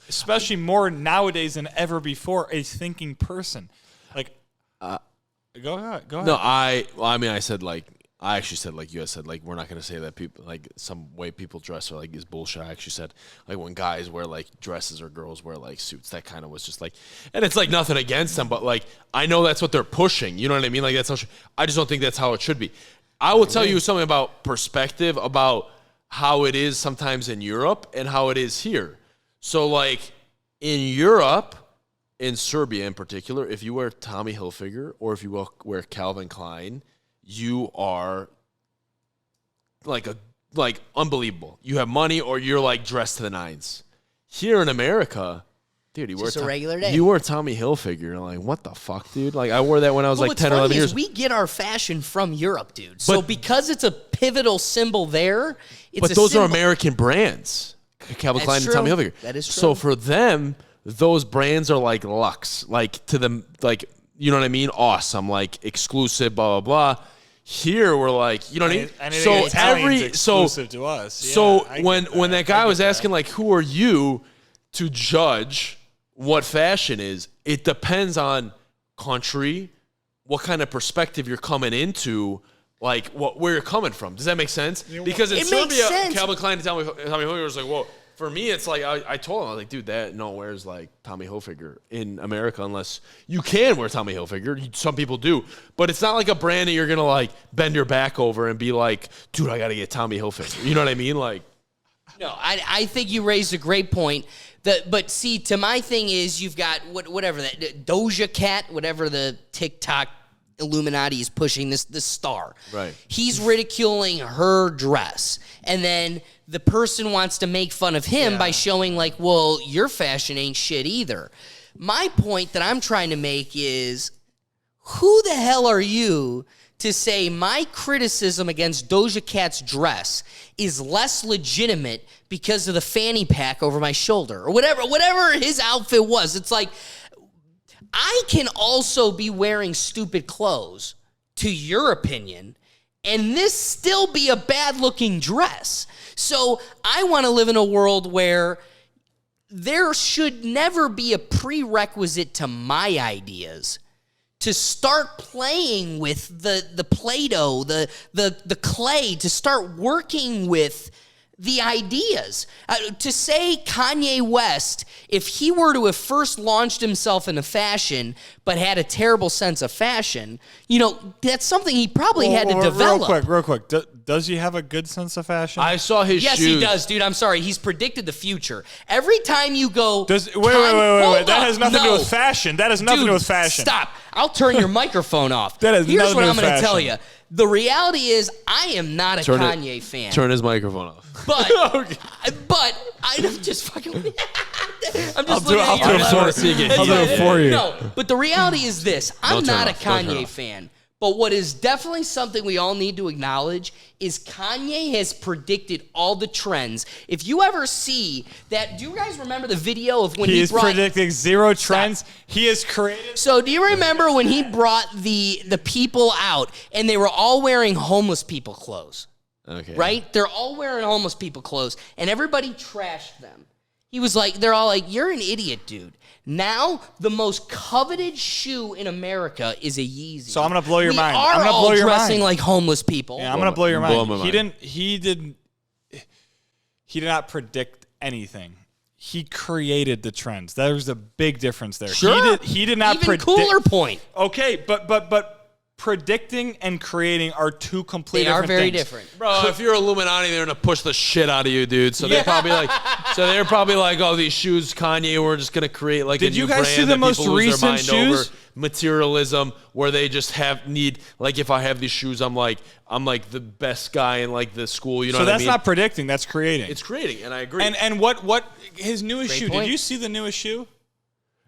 especially more nowadays than ever before. A thinking person, like, go ahead. No, I actually said, like you had said, like, we're not going to say that people, like, some way people dress are, like, is bullshit. I actually said, like, when guys wear, like, dresses or girls wear, like, suits, that kind of was just, like, and it's, like, nothing against them, but, like, I know that's what they're pushing. You know what I mean? Like, that's how, I just don't think that's how it should be. I will tell you something about perspective, about how it is sometimes in Europe and how it is here. So, like, in Europe, in Serbia in particular, if you wear Tommy Hilfiger or if you wear Calvin Klein, you are like unbelievable. You have money, or you're like dressed to the nines. Here in America, dude, you wear a regular day. You wear Tommy Hilfiger. You're like, what the fuck, dude? Like, I wore that when I was like 10 or 11 years. We get our fashion from Europe, dude. So because it's a pivotal symbol there, but those are American brands. Calvin Klein and Tommy Hilfiger. That is true. So for them, those brands are like luxe, like to them, like, you know what I mean? Awesome, like exclusive, blah blah blah. Here we're like, you know what I mean? And exclusive to us. So when that guy was asking, like, who are you to judge what fashion is? It depends on country, what kind of perspective you're coming into, like where you're coming from. Does that make sense? Because in Serbia, Calvin Klein and Tommy Hilfiger was like, whoa. For me, it's like, I told him, I was like, dude, that no one wears like Tommy Hilfiger in America unless you can wear Tommy Hilfiger. Some people do. But it's not like a brand that you're going to like bend your back over and be like, dude, I got to get Tommy Hilfiger. You know what I mean? Like, no, I think you raised a great point. But see, to my thing is you've got whatever that Doja Cat, whatever the TikTok Illuminati is pushing this star. Right. He's ridiculing her dress. And then the person wants to make fun of him by showing like, well, your fashion ain't shit either. My point that I'm trying to make is, who the hell are you to say my criticism against Doja Cat's dress is less legitimate because of the fanny pack over my shoulder or whatever his outfit was? It's like, I can also be wearing stupid clothes, to your opinion, and this still be a bad-looking dress. So I want to live in a world where there should never be a prerequisite to my ideas to start playing with the Play-Doh, the clay, to start working with the ideas. To say Kanye West, if he were to have first launched himself into fashion but had a terrible sense of fashion, you know, that's something he probably had to develop. Real quick. Does he have a good sense of fashion? I saw his shoes. Yes, he does, dude. I'm sorry. He's predicted the future. Every time you go... Wait. That has nothing to do with fashion. That has nothing to do with fashion. Stop. I'll turn your microphone off. That has Here's nothing what to I'm do with going to tell fashion. you. The reality is, I am not a Kanye fan. Turn his microphone off. But I'm just fucking. I'm just looking at you. I'll do it for you. No, but the reality is this: I'm not a Kanye fan. But what is definitely something we all need to acknowledge is Kanye has predicted all the trends. If you ever see that, do you guys remember the video of when he brought... He is predicting zero trends. He has created... So do you remember when he brought the people out and they were all wearing homeless people clothes? Okay. Right? They're all wearing homeless people clothes and everybody trashed them. He was like, they're all like, you're an idiot, dude. Now, the most coveted shoe in America is a Yeezy. So I'm going to blow your mind. I'm going to blow your dressing mind. like homeless people. Yeah, I'm going to blow your mind. He did not predict anything. He created the trends. There's a big difference there. Sure. He did not predict. Even cooler point. Okay, but predicting and creating are two completely different things. They are very different. Bro, if you're Illuminati, they're gonna push the shit out of you, dude. So they're probably like, oh, these shoes, Kanye, we're just gonna create like a new brand. Did you guys see the most recent shoes? Over materialism, where they just need like, if I have these shoes, I'm like the best guy in like the school. You know what I mean? So that's not predicting. That's creating. It's creating, and I agree. And what his newest Great shoe? point. Did you see the newest shoe?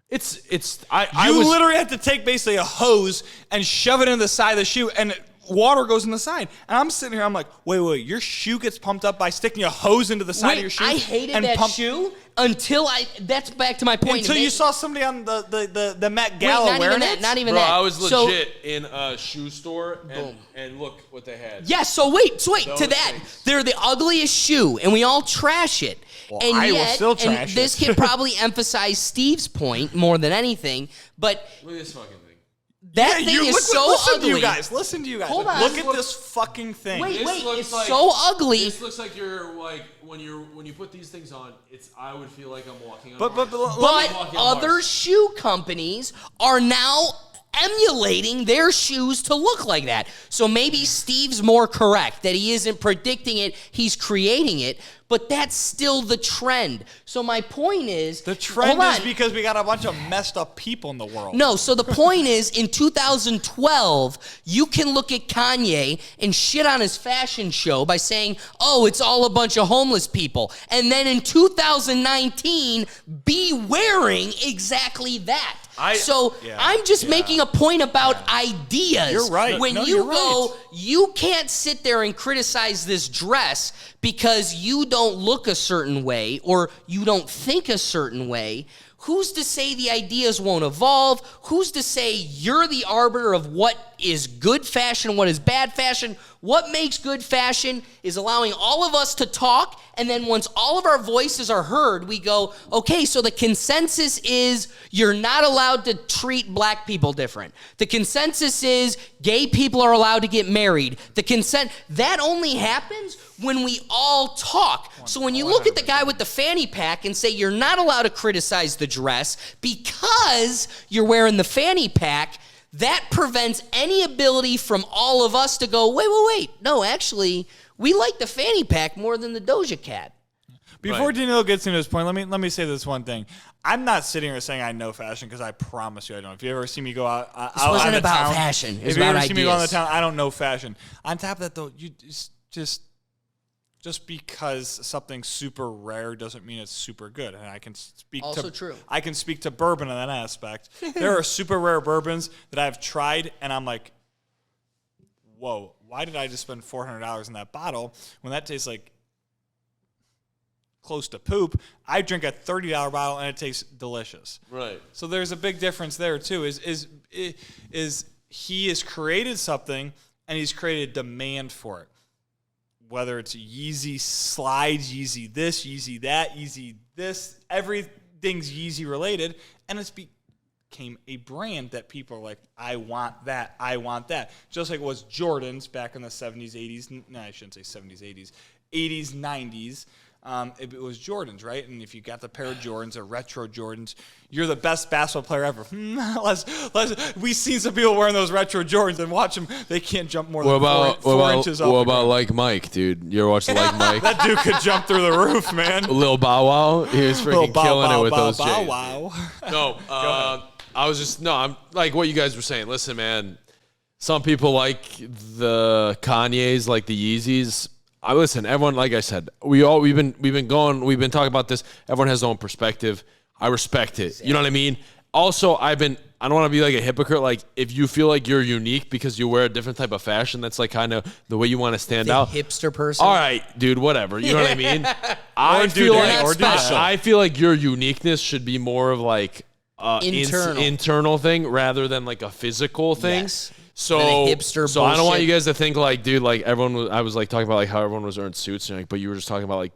I was literally have to take basically a hose and shove it in the side of the shoe, and water goes in the side. And I'm sitting here, I'm like, wait, your shoe gets pumped up by sticking a hose into the side of your shoe? I hated that shoe until that's back to my point. Until you saw somebody on the Met Gala wearing it? Not even Bro, that. I was legit in a shoe store, and look what they had. Yeah, so wait, Those to that, things. they're the ugliest shoe, and we all trash it. Well, and I yet, will still trash and this it. can probably emphasize Steve's point more than anything, but Look at this fucking thing. that thing is so listen ugly. Listen to you guys. Hold on. Look at this fucking thing. Wait, it's like, so ugly. This looks like you're like when you put these things on. I would feel like I'm walking on. But Other shoe companies are now emulating their shoes to look like that. So maybe Steve's more correct that he isn't predicting it, he's creating it, but that's still the trend. So my point is... The trend is because we got a bunch of messed up people in the world. No, so the point is, in 2012, you can look at Kanye and shit on his fashion show by saying, oh, it's all a bunch of homeless people. And then in 2019, be wearing exactly that. I'm just making a point about ideas. You're right. When you can't sit there and criticize this dress because you don't look a certain way or you don't think a certain way. Who's to say the ideas won't evolve? Who's to say you're the arbiter of what is good fashion, what is bad fashion? What makes good fashion is allowing all of us to talk, and then once all of our voices are heard, we go, okay, so the consensus is you're not allowed to treat black people different. The consensus is gay people are allowed to get married. That only happens when we all talk. So when you look at the guy with the fanny pack and say you're not allowed to criticize the dress because you're wearing the fanny pack, that prevents any ability from all of us to go, wait. No, actually, we like the fanny pack more than the Doja Cat. Before Danilo gets into his point, let me say this one thing. I'm not sitting here saying I know fashion because I promise you I don't. If you ever see me go out This wasn't of about town, fashion. It was if you about ever see me go out of ideas. town, I don't know fashion. On top of that, though, you just because something's super rare doesn't mean it's super good. And I can speak true. I can speak to bourbon in that aspect. There are super rare bourbons that I've tried, and I'm like, whoa, why did I just spend $400 on that bottle when that tastes like close to poop? I drink a $30 bottle and it tastes delicious. Right. So there's a big difference there too. Is he has created something and he's created demand for it. Whether it's Yeezy slides, Yeezy this, Yeezy that, Yeezy this, everything's Yeezy related, and it's became a brand that people are like, I want that. Just like it was Jordans back in the 70s, 80s. No, I shouldn't say 70s, 80s. 80s, 90s. It was Jordans, right? And if you got the pair of Jordans or retro Jordans, you're the best basketball player ever. We've seen some people wearing those retro Jordans and watch them. They can't jump more than 4 inches up. What about like Mike, dude? You ever watch Like Mike? That dude could jump through the roof, man. Lil Bow Wow, he was freaking killing it with those J's. Wow. No, I'm like what you guys were saying. Listen, man, Some people like the Kanye's, like the Yeezys. I listen. Everyone, like I said, we've been talking about this. Everyone has their own perspective. I respect it. You know what I mean? Also, I don't want to be like a hypocrite. Like, if you feel like you're unique because you wear a different type of fashion, that's like kind of the way you want to stand out. Hipster person. All right, dude, whatever. You know what I mean? I feel like your uniqueness should be more of like internal thing rather than like a physical thing. Yes. So hipster I don't want bullshit. you guys to think like, dude, like I was like talking about like how everyone was wearing suits, and like, but you were just talking about like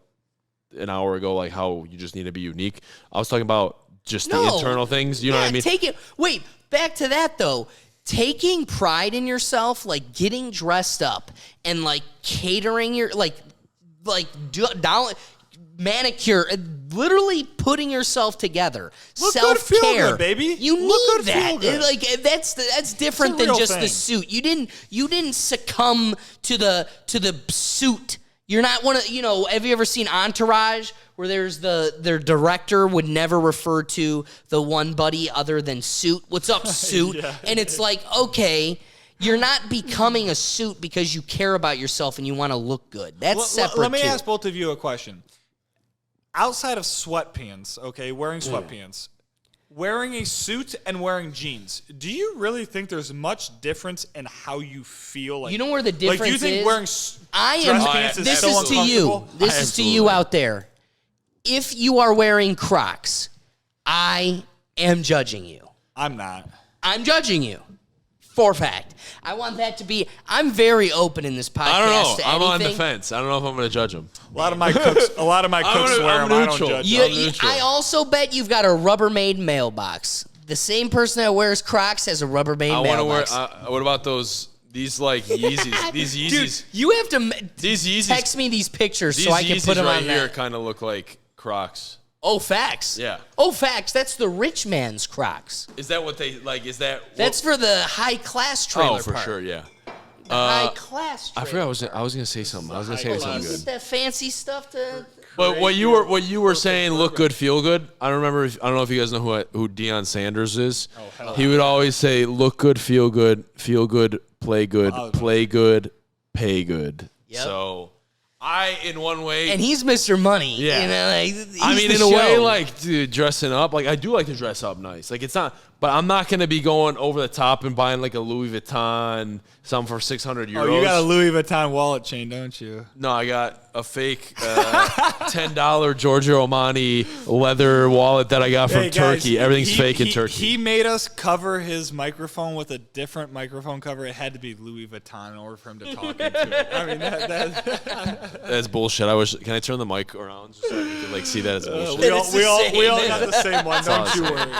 an hour ago, like how you just need to be unique. I was talking about just the internal things. You know what I mean? Wait, back to that though. Taking pride in yourself, like getting dressed up and like catering your manicure, literally putting yourself together. Look good, feel self-care, good, baby. You Look need good, feel that. good. Like that's different It's a than real just thing. the suit. You didn't succumb to the suit. You're not one of, have you ever seen Entourage where their director would never refer to the one buddy other than suit? What's up, suit? Yeah. And it's like, okay, you're not becoming a suit because you care about yourself and you want to look good. That's separate. Let me too. ask both of you a question. Outside of sweatpants, okay, wearing sweatpants, wearing a suit and wearing jeans, do you really think there's much difference in how you feel? Like, You know where the difference like, do you think is? wearing dress pants is This so is to you. uncomfortable? This is to you out there. If you are wearing Crocs, I am judging you. I'm not. I'm judging you. For a fact. I want that to be. I'm very open in this podcast. I don't know. To I'm on the anything. fence. I don't know if I'm going to judge them. A lot of my cooks wear them. I don't neutral. judge. I also bet you've got a Rubbermaid mailbox. The same person that wears Crocs has a Rubbermaid mailbox. What about these like Yeezys? These Yeezys. Dude, you have to These Yeezys. text me these pictures These so I can Yeezys put them right on here there. kind of look like Crocs. Oh, facts. Yeah. Oh, facts. That's the rich man's Crocs. Is that what they like? Is that That's for the high class trailer. Oh, for part. sure, yeah. The high class. I forgot I was gonna say something. I was gonna say something Get good. that fancy stuff to. But what you were saying, look good, feel good. I don't know if you guys know who Deion Sanders is. He would always say, look good, feel good, play good, pay good. Yep. So in one way, And he's Mr. Money. Yeah. He's I mean, the in a way, show. like, dude, dressing up, like, I do like to dress up nice. Like, it's not, but I'm not going to be going over the top and buying, like, a Louis Vuitton, something for 600 euros. Oh, you got a Louis Vuitton wallet chain, don't you? No, I got a fake $10 Giorgio Armani leather wallet that I got from Hey, guys, Turkey. Everything's fake in Turkey. He made us cover his microphone with a different microphone cover. It had to be Louis Vuitton in order for him to talk into it. I mean, That's bullshit. Can I turn the mic around just so you can, like, see that as bullshit? we all got the same one. Don't you worry.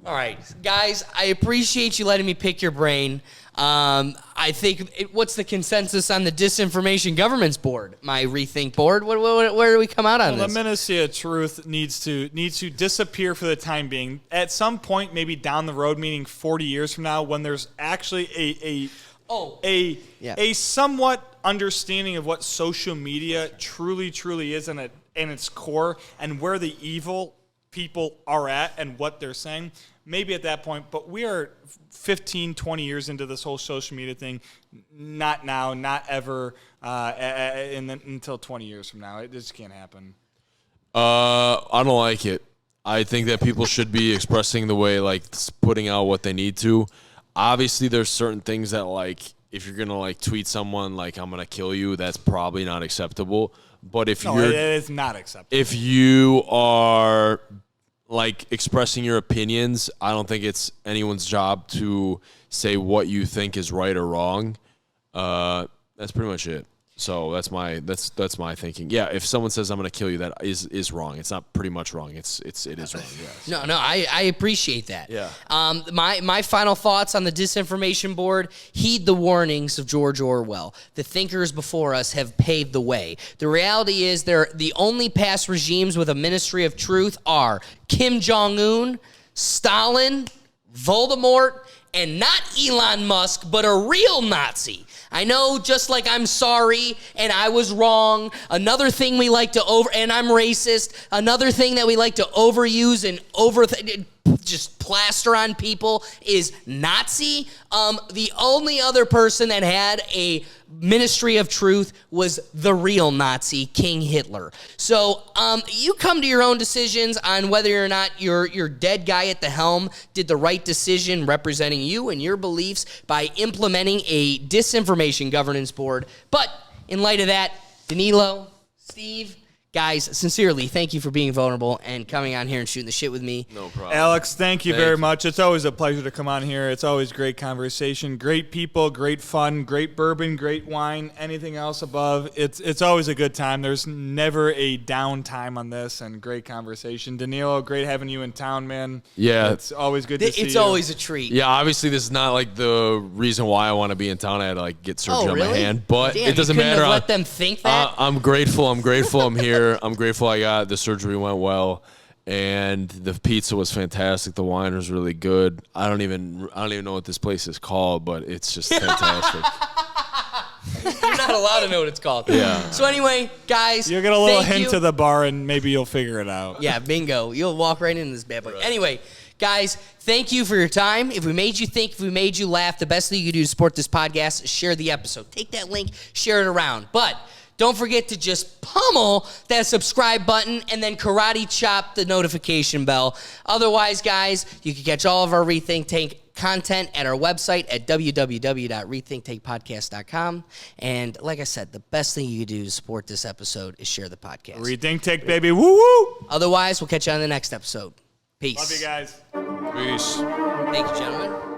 All right, guys, I appreciate you letting me pick your brain. I think what's the consensus on the Disinformation Governance Board? My Rethink Board. Where do we come out on The this? Ministry of Truth needs to disappear for the time being. At some point, maybe down the road, meaning 40 years from now, when there's actually a somewhat understanding of what social media truly is in its core, and where the evil people are at and what they're saying, maybe at that point. But we are 15, 20 years into this whole social media thing. Not now, not ever, until 20 years from now. It just can't happen. I don't like it. I think that people should be expressing the way, like, putting out what they need to. Obviously, there's certain things that, like, if you're gonna, like, tweet someone like I'm gonna kill you, that's probably not acceptable. But if it is not acceptable. If you are, like, expressing your opinions, I don't think it's anyone's job to say what you think is right or wrong. That's pretty much it. So that's my thinking. Yeah, if someone says I'm going to kill you, that is wrong. It's not pretty much wrong. It is wrong. Yeah. No, I appreciate that. Yeah. My final thoughts on the Disinformation Board: heed the warnings of George Orwell. The thinkers before us have paved the way. The reality is, the only past regimes with a Ministry of Truth are Kim Jong-un, Stalin, Voldemort, and not Elon Musk, but a real Nazi. I know, just like I'm sorry and I was wrong. Another thing we like to and I'm racist. Another thing that we like to overuse and just plaster on people is Nazi. The only other person that had a ministry of truth was the real Nazi, King Hitler. So you come to your own decisions on whether or not your dead guy at the helm did the right decision representing you and your beliefs by implementing a disinformation governance board. But in light of that, Danilo, Steve, guys, sincerely, thank you for being vulnerable and coming on here and shooting the shit with me. No problem. Alex, thank you very much. It's always a pleasure to come on here. It's always great conversation, great people, great fun, great bourbon, great wine, anything else above. It's always a good time. There's never a down time on this, and great conversation. Danilo, great having you in town, man. Yeah. It's always good to see you. It's always a treat. Yeah, obviously this is not like the reason why I want to be in town. I had to like get surgery on my hand, but Damn, it doesn't you couldn't matter. have let them think that. I'm grateful. I'm here. I'm grateful I got the surgery went well, and the pizza was fantastic. The wine was really good. I don't even know what this place is called, but it's just fantastic. You're not allowed to know what it's called. Yeah. So anyway, guys, You'll get a little thank hint you. to the bar, and maybe you'll figure it out. Yeah, bingo. You'll walk right into this bad boy. Right. Anyway, guys, thank you for your time. If we made you think, if we made you laugh, the best thing you can do to support this podcast is share the episode. Take that link, share it around. But don't forget to just pummel that subscribe button and then karate chop the notification bell. Otherwise, guys, you can catch all of our Rethink Tank content at our website at www.rethinktankpodcast.com. And like I said, the best thing you can do to support this episode is share the podcast. Rethink Tank, baby. Woo woo. Otherwise, we'll catch you on the next episode. Peace. Love you guys. Peace. Thank you, gentlemen.